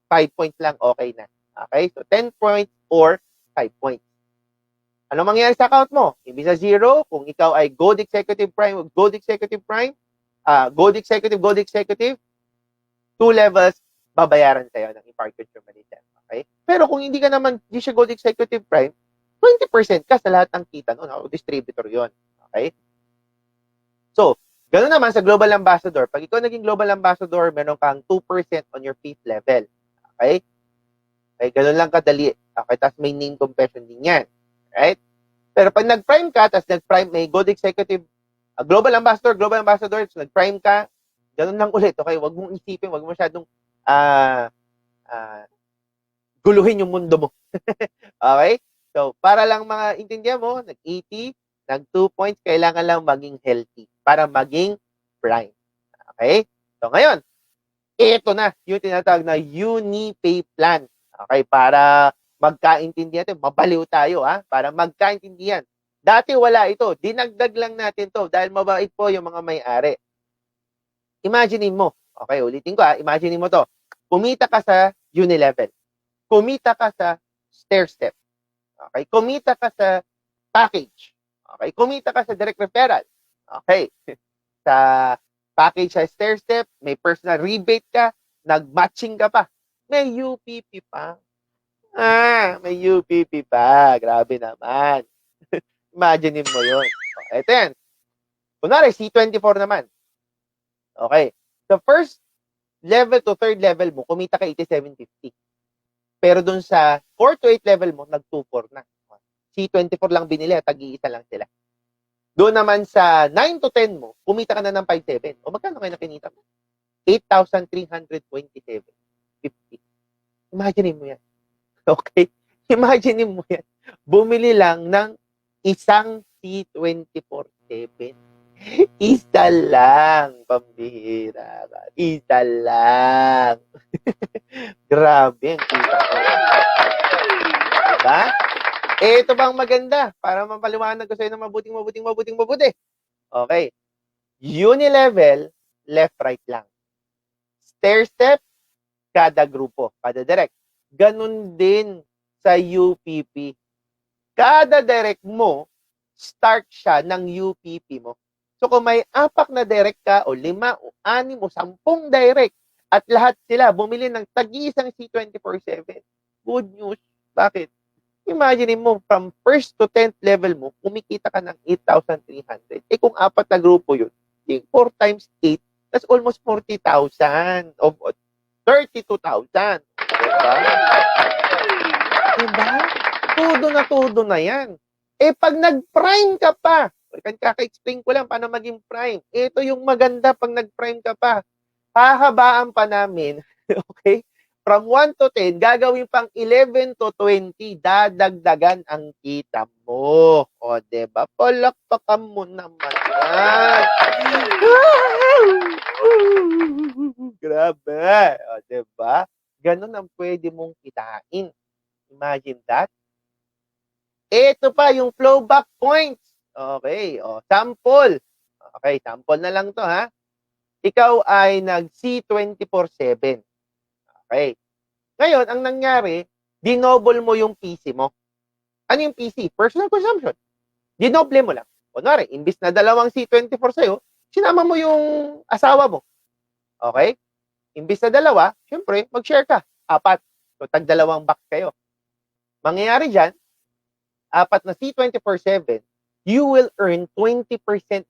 5 points lang, okay na. Okay? So, 10 points or 5 points. Ano mangyayari sa account mo? Ibig sa 0, kung ikaw ay Gold Executive Prime o Gold Executive Prime, Gold Executive, 2 levels, babayaran sa'yo ng imparted humanitan. Okay? Pero kung hindi ka naman, di siya Gold Executive Prime, 20% ka sa lahat ng kita noon. O distributor yon. Okay? So, ganoon naman sa Global Ambassador. Pag ikaw naging Global Ambassador, meron kang 2% on your 5th level. Okay? Okay, ganoon lang kadali. Okay, tapos may name compression din yan. Right? Pero pag nag-prime ka, tapos nag-prime, may Gold Executive, Global Ambassador, so nag-prime ka, ganun lang ulit. Okay, wag mong isipin, wag mo masyadong guluhin yung mundo mo. Okay? So, para lang mga intindihan mo, nag-80, nag 2 points, kailangan lang maging healthy para maging prime. Okay? So, ngayon, ito na yung tinatawag na Unipay plan. Okay? Para magkaintindihan tayo, mabaliw tayo, ha? Para magkaintindihan. Dati wala ito. Dinagdag lang natin to dahil mabait po yung mga may-ari. Imagine mo. Okay, ulitin ko, ha? Imagine mo to. Kumita ka sa Unilevel. Kumita ka sa stair-step. Okay? Kumita ka sa package. Okay? Kumita ka sa direct referral. Okay? Sa package sa stair-step, may personal rebate ka, nag-matching ka pa. May UPP pa. May UPP pa. Grabe naman. Imagine mo yun. Okay, ito yan. Kunwari, C24 naman. Okay. The first level to third level mo, kumita ka 87.50. Pero dun sa 4 to 8 level mo, nag-24 na. C24 lang binili, tag-iisa lang sila. Doon naman sa 9 to 10 mo, kumita ka na ng 5.7. O magkano kayo nakinita mo? 8,327.50. Imagine mo yan. Okay? Imagine mo yan. Bumili lang ng isang C24/7. Isa lang, pambihira. Isa lang. Grabe ang kita ko. Diba? Ito bang maganda? Para mapaliwanag ko sa'yo ng mabuti. Okay. Unilevel, left, right lang. Stair-step, kada grupo, kada direct. Ganun din sa UPP. Kada direct mo, start siya ng UPP mo. So kung may 4 na direct ka, o 5, o 6, o 10 direct, at lahat sila bumili ng tag-iisang C24/7, good news. Bakit? Imagine mo, from 1st to 10th level mo, kumikita ka ng 8,300. Eh kung 4 na grupo yun, 4 times 8, that's almost 40,000 of 32,000. Diba? Todo na yan. Eh, pag nag-prime ka pa, kaka-explain ko lang paano maging prime. Ito yung maganda pag nag-prime ka pa. Hahabaan pa namin, okay? From 1 to 10, gagawin pang 11 to 20, dadagdagan ang kita mo. O, diba? Palakpakan mo naman yan. Grabe. O, diba? Ganun ang pwede mong kitain. Imagine that. Ito pa, yung flowback points. Okay, o, sample. Okay, sample na lang to, ha? Ikaw ay nag-C24/7. Okay. Ngayon, ang nangyari, dinoble mo yung PC mo. Ano yung PC? Personal consumption. Dinoble mo lang. Kunwari, imbis na 2 C24 sa'yo, sinama mo yung asawa mo. Okay? Imbis na 2, syempre, mag-share ka. 4. So, tag-2 box kayo. Mangyayari dyan, 4 na C24/7, you will earn 20%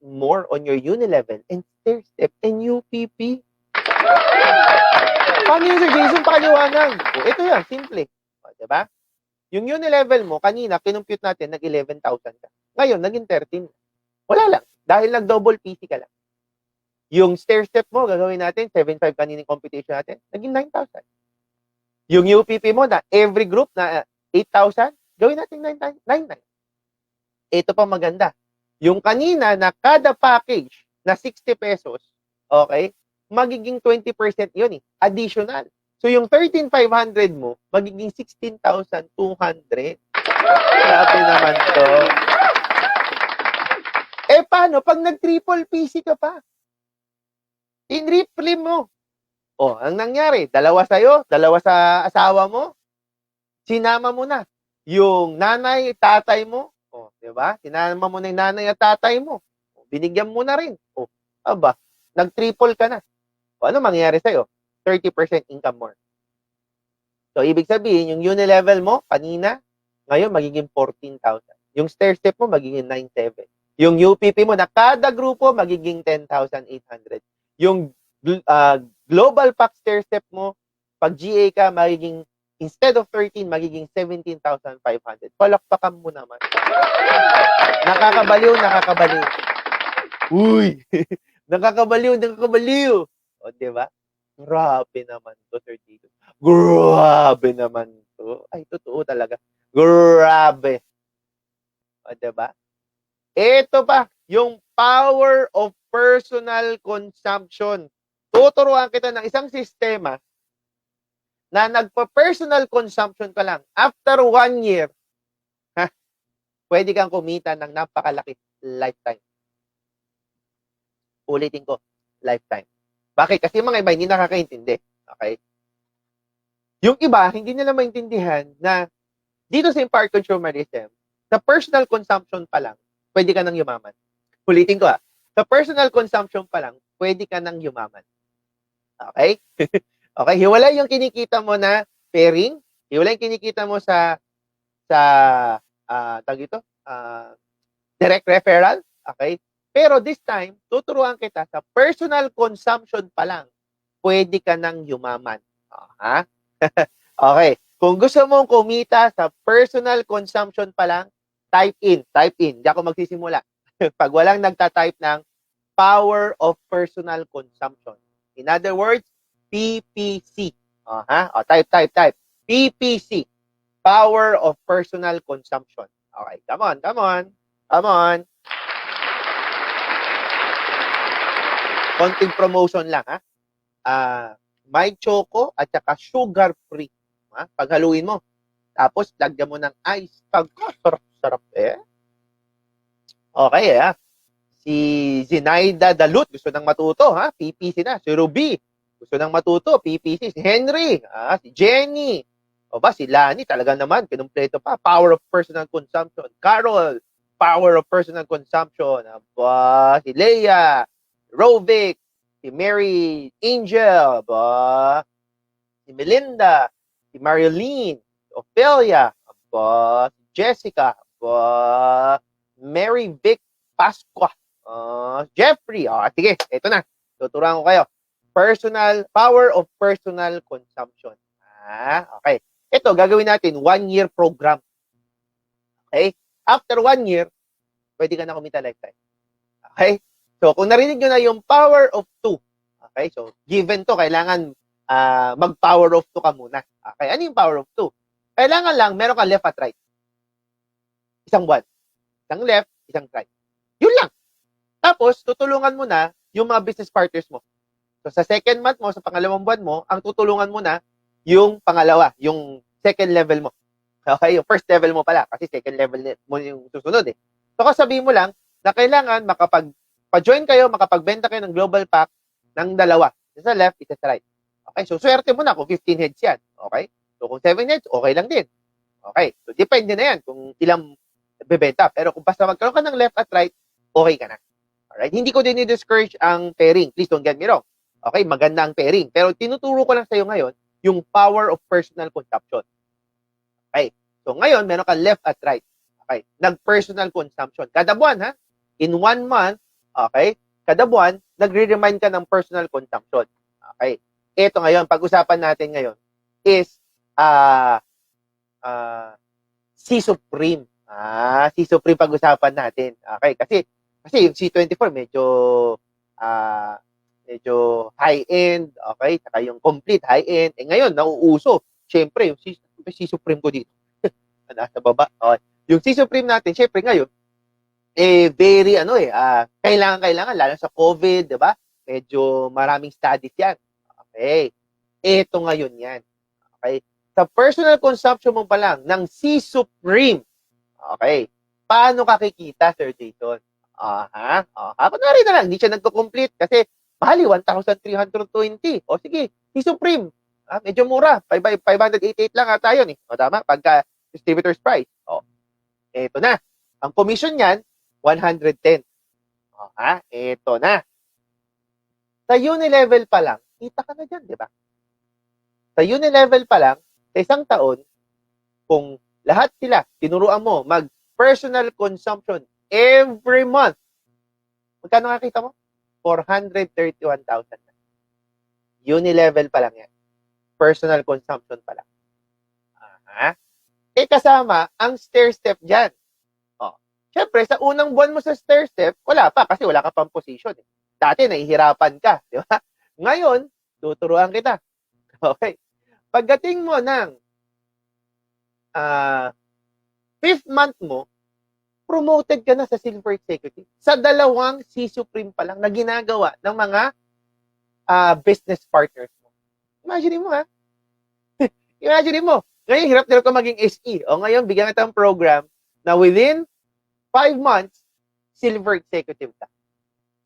more on your Unilevel and stair-step and UPP. Paano yun, Sir Jason? Pakaliwanag. Ito yan, simple. O, diba? Yung Unilevel mo, kanina, kinumpute natin, nag-11,000 ka. Ngayon, naging 13. Wala lang. Dahil nag-double PC ka lang. Yung stair-step mo, gagawin natin, 7.5 kaninang computation natin, naging 9,000. Yung UPP mo, na every group na 8,000, gawin natin 9,900. Ito pa maganda. Yung kanina na kada package na 60 pesos, okay, magiging 20% yun eh, additional. So yung 13,500 mo, magiging 16,200. Grabe naman to. Eh paano pag nag-triple PC ka pa? In-replay mo. Oh, ang nangyari, 2 sa'yo, 2 sa asawa mo, sinama mo na yung nanay, tatay mo. O, di ba? Sinama mo na yung nanay at tatay mo. O, binigyan mo na rin. O, aba, nag-triple ka na. O, ano mangyayari sa'yo? 30% income more. So, ibig sabihin, yung Unilevel mo, kanina, ngayon, magiging 14,000. Yung stair-step mo, magiging 9,700. Yung UPP mo, na kada grupo, magiging 10,800. Yung global pack stair-step mo, pag GA ka, magiging instead of 13, magiging 17,500. Palakpakan mo naman. Nakakabaliw. Uy! nakakabaliw. O, di ba? Grabe naman to, Sir Tito. Grabe naman Ay, totoo talaga. Grabe. O, diba? Ito pa, yung power of personal consumption. Tuturuan kita ng isang sistema na nagpa-personal consumption ka lang. After 1 year, ha, pwede kang kumita ng napakalaki lifetime. Ulitin ko, lifetime. Bakit? Kasi mga iba hindi nakakaintindi. Okay? Yung iba, hindi nila maintindihan na dito sa empowered consumerism, sa personal consumption pa lang, pwede ka nang yumaman. Ulitin ko sa personal consumption pa lang, pwede ka nang yumaman. Okay? Okay, hiwalay yung kinikita mo na pairing, hiwalay yung kinikita mo sa tawag ito, direct referral, okay? Pero this time, tuturuan kita sa personal consumption pa lang, pwede ka nang yumaman. Ha? Okay. Kung gusto mong kumita sa personal consumption pa lang, type in. Hindi ako magsisimula. Pag walang nagta-type ng power of personal consumption. In other words, PPC. Type. PPC. Power of personal consumption. Okay, come on. Konting promotion lang, ha? May choco at saka sugar-free. Paghaluin mo. Tapos, lagyan mo ng ice. Sarap. Okay, Si Zinaida Dalut, gusto nang matuto, ha? PPC na. Si Ruby, gusto nang matuto, PPC. Si Henry, si Jenny. O ba, si Lani, talaga naman, kinumpleto pa. Power of personal consumption. Carol, power of personal consumption. Aba, si Leia, Rovic, si Mary Angel, aba, si Melinda, si Marilyn, si Ophelia, aba, si Jessica, aba, Mary Vic Pasqua, Jeffrey. Sige, ito na. Tuturuan ko kayo. Power of personal consumption. Okay. Ito, gagawin natin 1-year program. Okay? After 1 year, pwede ka na kumita lifetime. Okay? So, kung narinig nyo na yung power of 2, okay? So, given to, kailangan mag-power of 2 ka muna. Okay? Ano yung power of 2? Kailangan lang, meron ka left at right. Isang buwan. Isang left, isang right. Yun lang. Tapos, tutulungan mo na yung mga business partners mo. So, sa second month mo, sa pangalawang buwan mo, ang tutulungan mo na yung pangalawa, yung second level mo. Okay? Yung first level mo pala, kasi second level mo yung susunod eh. So, sabihin mo lang na kailangan pa-join kayo, makapagbenta kayo ng global pack ng dalawa. Isa sa left, isa sa right. Okay? So, swerte mo na kung 15 heads yan. Okay? So, kung 7 heads, okay lang din. Okay? So, depende na yan kung ilang bebenta. Pero kung basta magkaroon ka ng left at right, okay ka na. Alright? Hindi ko din i-discourage ang pairing. Please don't get me wrong. Okay? Maganda ang pairing. Pero tinuturo ko lang sa'yo ngayon yung power of personal consumption. Okay? So, ngayon, meron ka left at right. Okay? Nag-personal consumption. Kada buwan, ha? In 1 month, okay? Kada buwan, nagre-remind ka ng personal consumption. Okay? Ito ngayon, pag-usapan natin ngayon is C Supreme. C Supreme pag-usapan natin. Okay? Kasi yung C24 medyo high-end, okay? Saka yung complete high-end. Ngayon, nauuso. Siyempre, yung C Supreme ko dito. Nasa baba. Okay. Yung C Supreme natin, siyempre ngayon, very, kailangan, lalo sa COVID, di ba? Medyo maraming studies yan. Okay. Ito ngayon yan. Okay. Sa personal consumption mo pa lang ng C Supreme, okay, paano kakikita, Sir Jason? Kunwari na lang, hindi siya nagko-complete kasi bali 1,320. O sige, C Supreme. Medyo mura. 588 lang ata yun eh. O tama? Pagka distributor's price. O, eto na. Ang commission niyan, 110. Eto na. Sa Unilevel pa lang, kita ka na dyan, di ba? Sa Unilevel pa lang, sa isang taon, kung lahat sila, tinuruan mo mag-personal consumption every month, magkano nakita mo? 431,000. Unilevel pa lang yan. Personal consumption pa lang. Kasama ang stair step dyan. Siyempre, sa unang buwan mo sa stair step, wala pa kasi wala ka pang position. Dati, nahihirapan ka. Di ba? Ngayon, tuturuan kita. Okay. Pagdating mo ng fifth month mo, promoted ka na sa silver executive. Sa dalawang C-Supreme pa lang na ginagawa ng mga business partners mo. Imagine mo, ha? Imagine mo. Ngayon, hirap ka maging SE. O ngayon, bigyan kita ng program na within 5 months, silver executive ka.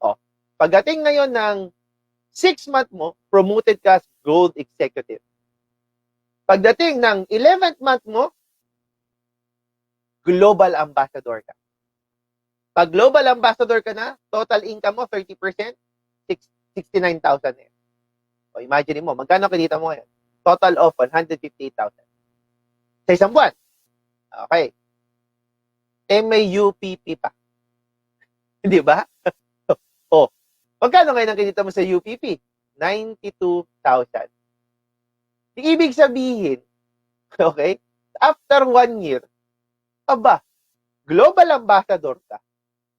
O, pagdating ngayon ng 6 month mo, promoted ka as gold executive. Pagdating ng 11th month mo, global ambassador ka. Pag global ambassador ka na, total income mo, 30%, 69,000 eh. O imagine mo, magkano kinita mo ngayon? Total of 158,000. Sa isang buwan. Okay. May UPP pa. Hindi ba? O, magkano ngayon ang kinita mo sa UPP? 92,000. Ibig sabihin, okay, after 1 year, aba, global ambassador ka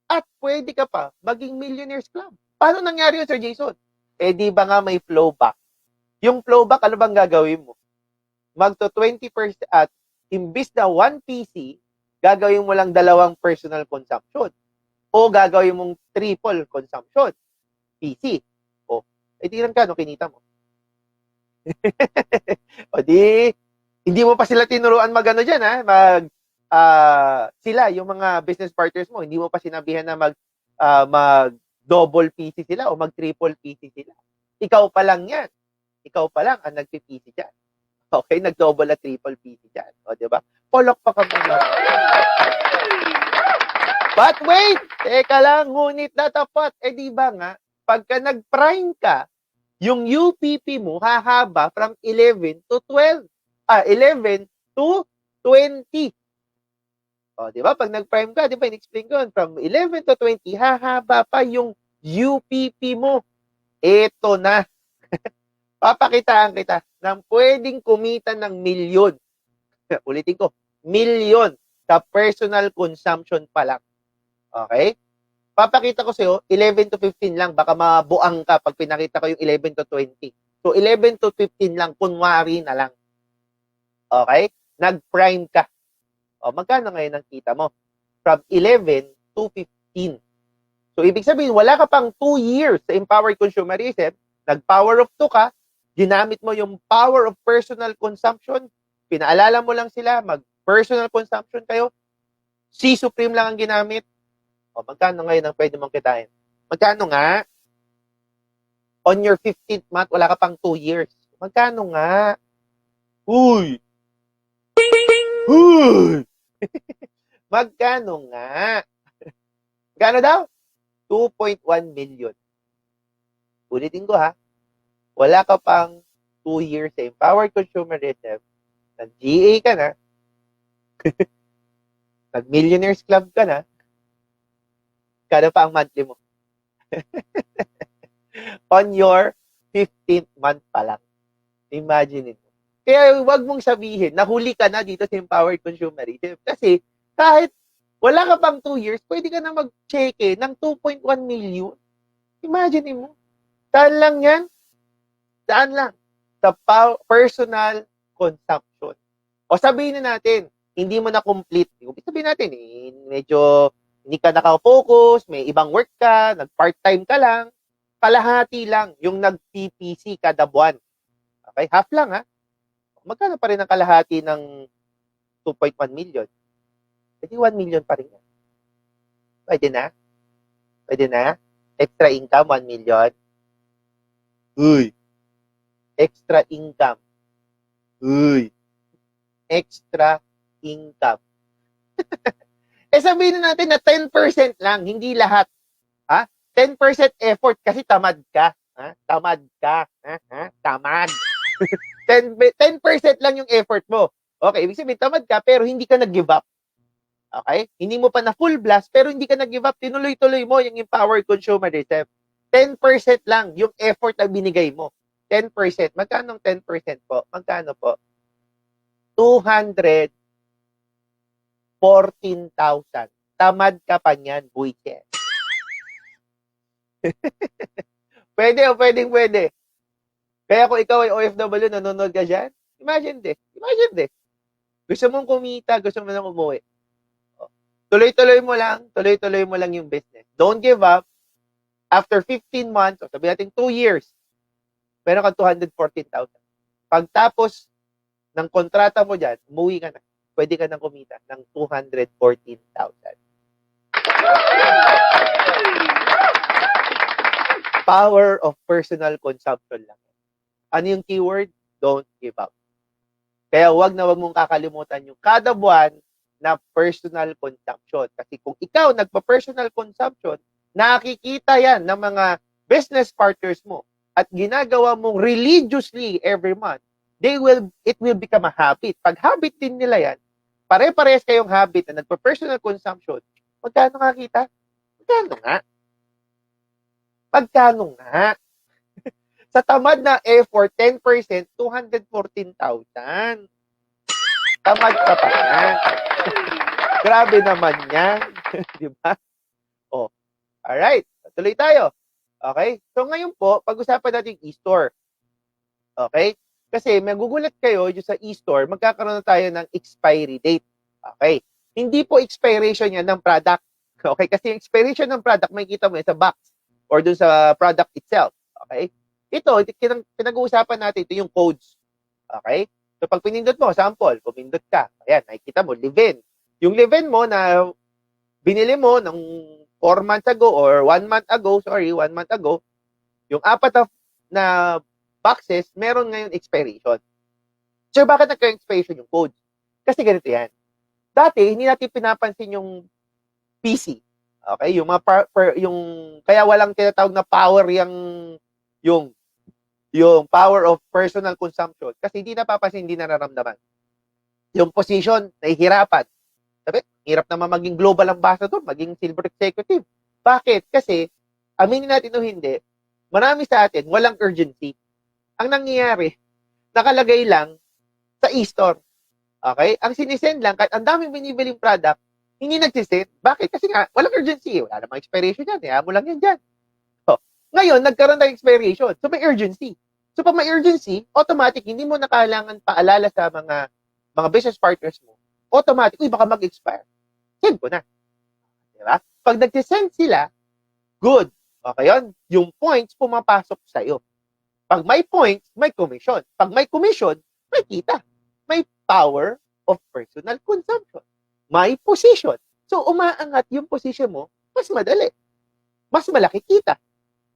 at pwede ka pa maging Millionaires Club. Paano nangyari yun, Sir Jason? Di ba nga may flow back? Yung flow back, ano bang gagawin mo? Magto 20% at imbis na 1 PC, gagawin mo lang 2 personal consumption. O gagawin mong triple consumption. PC. O, tingnan ka, no, kinita mo. O hindi mo pa sila tinuruan magano dyan, ha? Sila, yung mga business partners mo, hindi mo pa sinabihan na mag double PC sila o mag triple PC sila. Ikaw pa lang yan. Ikaw pa lang ang nagpi-PC dyan. Okay, nag-double at triple PC dyan. O, di ba? Polok pa ka muna. But wait! Teka lang, ngunit natapat. Di ba nga, pagka nag-prime ka, yung UPP mo hahaba from 11 to 12. 11 to 20. O, di ba? Pag nag-prime ka, di ba, in-explain ko, from 11 to 20, hahaba pa yung UPP mo. Eto na. Papakitaan kita ng pwedeng kumita ng milyon. Ulitin ko, milyon sa personal consumption pa lang. Okay? Papakita ko sa'yo, 11 to 15 lang. Baka mabuang ka pag pinakita ko yung 11 to 20. So, 11 to 15 lang, kunwari na lang. Okay? Nag-prime ka. O, magkano ngayon ang kita mo? From 11 to 15. So, ibig sabihin, wala ka pang 2 years sa empowered consumerism, nag-power of 2 ka, ginamit mo yung power of personal consumption, pinaalala mo lang sila, mag-personal consumption kayo, C-Supreme lang ang ginamit. O, magkano ngayon ang pwede mong kitain? Magkano nga? On your 15th month, wala ka pang 2 years. Magkano nga? Uy! Uy! Magkano nga? Magkano daw? 2.1 million. Ulitin ko, ha? Wala ka pang 2 years sa empowered consumerism, nag-GA ka na, nag-Millionaires Club ka na, kano pa ang monthly mo? On your 15th month pa lang. Imagine mo. Kaya wag mong sabihin, nahuli ka na dito sa empowered consumerism. Kasi kahit wala ka pang 2 years, pwede ka na mag-check ng 2.1 million. Imagine mo. Saan lang yan? Saan lang? Sa personal consumption. O sabihin na natin, hindi mo na complete. Sabihin natin, medyo hindi ka nakafocus, may ibang work ka, nag-part-time ka lang, kalahati lang yung nag-PPC kada buwan. Okay? Half lang, ha? Magkano pa rin ang kalahati ng 2.1 million? Pwede 1 million pa rin yan. Pwede na? Pwede na? Extra income, 1 million? Uy! Extra income. Uy! Extra income. Sabihin na natin na 10% lang, hindi lahat. Ha? 10% effort kasi tamad ka. Ha? Tamad ka. Ha? Tamad. 10% lang yung effort mo. Okay, ibig sabihin, tamad ka, pero hindi ka nag-give up. Okay? Hindi mo pa na full blast, pero hindi ka nag-give up. Tinuloy-tuloy mo yung empowered consumerism. 10% lang yung effort na binigay mo. 10%. Magkano 10% po? Magkano po? 214,000. Tamad ka pa niyan, buitres. Pwede o pwede. Kaya kung ikaw ay OFW, nanonood ka dyan, imagine de. Gusto mong kumita, gusto mo nang umuwi. Tuloy-tuloy mo lang yung business. Don't give up. After 15 months, o sabi natin 2 years, meron kang 214,000. Pagtapos ng kontrata mo dyan, umuwi ka na. Pwede ka nang kumita ng 214,000. Power of personal consumption lang. Ano yung keyword? Don't give up. Kaya wag mong kakalimutan yung kada buwan na personal consumption. Kasi kung ikaw nagpa-personal consumption, nakikita yan ng mga business partners mo at ginagawa mong religiously every month, it will become a habit. Pag habit din nila yan, pare-parehas kayong habit na nagpa-personal consumption, magkano nga kita? Magkano nga? Magkano nga? Sa tamad na effort, 10%, 214,000. Tamad ka pa yan. Grabe naman yan. Di ba? Oh, alright. Tuloy tayo. Okay? So ngayon po, pag-usapan natin yung e-store. Okay? Kasi magugulat kayo yung sa e-store, magkakaroon na tayo ng expiry date. Okay? Hindi po expiration yan ng product. Okay? Kasi yung expiration ng product, makikita mo yan sa box or dun sa product itself. Okay? Ito, pinag-uusapan natin, ito yung codes. Okay? So, pag pinindot mo, sample, pumindot ka. Ayan, nakikita mo, live-in. Yung live-in mo na binili mo ng 4 months ago or 1 month ago, 1 month ago, yung 4 na boxes, meron ngayon expiration. So, bakit nagka-expiration yung code? Kasi ganito yan. Dati, hindi natin pinapansin yung PC. Okay? Yung kaya walang tinatawag na power yung power of personal consumption kasi hindi napapansin, hindi nararamdaman. Yung position, nahihirapan. Sabi, hirap naman maging global ambassador, maging silver executive. Bakit? Kasi, aminin natin o hindi, marami sa atin, walang urgency. Ang nangyayari, nakalagay lang sa e-store. Okay? Ang sinisend lang, kahit ang daming binibiling product, hindi nagsisend. Bakit? Kasi nga, walang urgency. Wala namang expiration yan. Kaya mo lang yan dyan. So, ngayon, nagkaroon ng expiration. So, may urgency. So, pag may urgency, automatic, hindi mo na kailangan paalala sa mga business partners mo. Automatic, uy, baka mag-expire. Send ko na. Diba? Pag nag-send sila, good. Okay yun? Yung points pumapasok sa'yo. Pag may points, may commission. Pag may commission, may kita. May power of personal consumption. May position. So, umaangat yung position mo, mas madali. Mas malaki kita.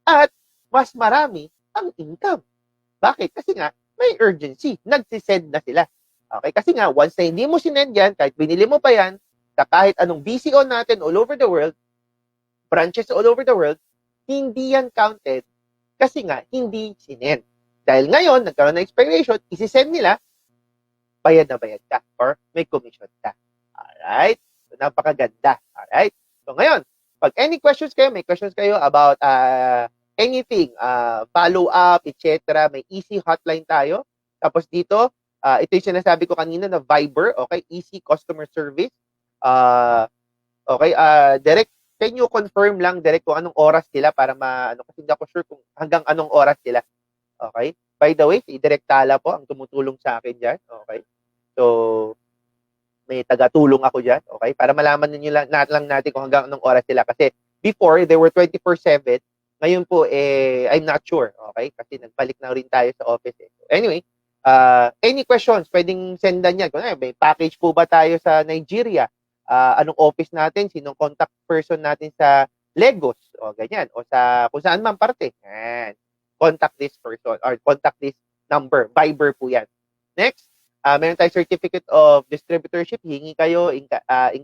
At mas marami ang income. Bakit? Kasi nga, may urgency. Nagsisend na sila. Okay? Kasi nga, once na hindi mo sinend yan, kahit binili mo pa yan, sa kahit anong BCO natin all over the world, branches all over the world, hindi yan counted kasi nga, hindi sinend. Dahil ngayon, nagkaroon ng expiration, isisend nila, bayad na bayad ka or may commission ka. Alright? So, napakaganda. Alright? So, ngayon, pag any questions kayo, may questions kayo about anything, follow-up, etc. May easy hotline tayo. Tapos dito, ito yung sinasabi ko kanina na Viber, okay? Easy customer service. Okay, direct, can you confirm lang direct kung anong oras sila para kasi hindi ako sure kung hanggang anong oras sila. Okay? By the way, si Direct Tala po ang tumutulong sa akin dyan. Okay? So, may taga-tulong ako dyan. Okay? Para malaman niyo lang natin kung hanggang anong oras sila. Kasi before, they were 24/7. Ngayon po, I'm not sure. Okay? Kasi nagbalik na rin tayo sa office. So, anyway, any questions, pwedeng sendan yan. Kung may package po ba tayo sa Nigeria? Anong office natin? Sinong contact person natin sa Lagos? O ganyan. O sa kung saan man parte. Yan. Contact this person or contact this number. Viber po yan. Next, meron tayong certificate of distributorship. Hingi kayo in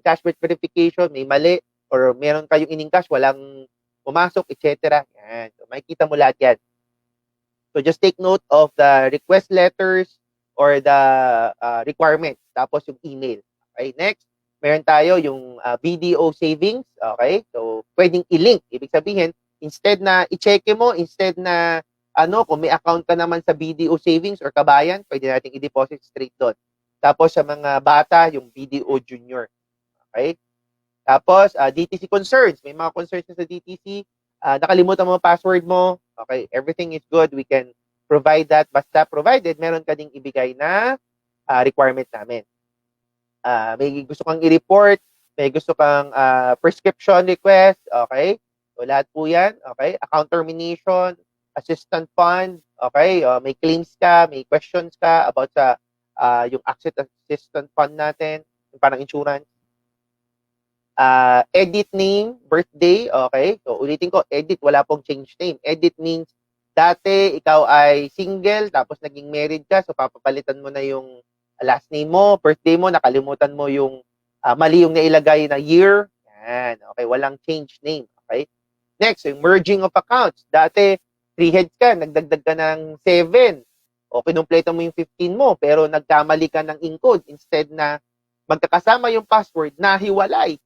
cash verification. May mali or meron kayong in-cash, walang pumasok, etc. Yan. So, makikita mo lahat yan. So, just take note of the request letters or the requirements. Tapos yung email. Okay, next. Meron tayo yung BDO savings. Okay, so pwedeng i-link. Ibig sabihin, instead na i-check mo, instead na kung may account ka naman sa BDO savings or kabayan, pwede natin i-deposit straight doon. Tapos sa mga bata, yung BDO junior. Okay? Tapos, DTC concerns. May mga concerns sa DTC. Nakalimutan mo password mo. Okay, everything is good. We can provide that. Basta provided, meron ka ding ibigay na requirement namin. may gusto kang i-report, may gusto kang prescription request, okay? So, lahat po yan, okay? Account termination, assistant fund, okay? May claims ka, may questions ka about sa yung asset assistant fund natin, yung parang insurance. Edit name, birthday, okay? So, ulitin ko, edit, wala pong change name. Edit means, dati, ikaw ay single, tapos naging married ka, so papapalitan mo na yung last name mo, birthday mo, nakalimutan mo yung mali yung nailagay na year. Yan, okay? Walang change name, okay? Next, yung merging of accounts. Dati, 3 heads ka, nagdagdag ka ng 7. O, kinumpleto mo yung 15 mo, pero nagkamali ka ng encode. Instead na magkakasama yung password na hiwalay.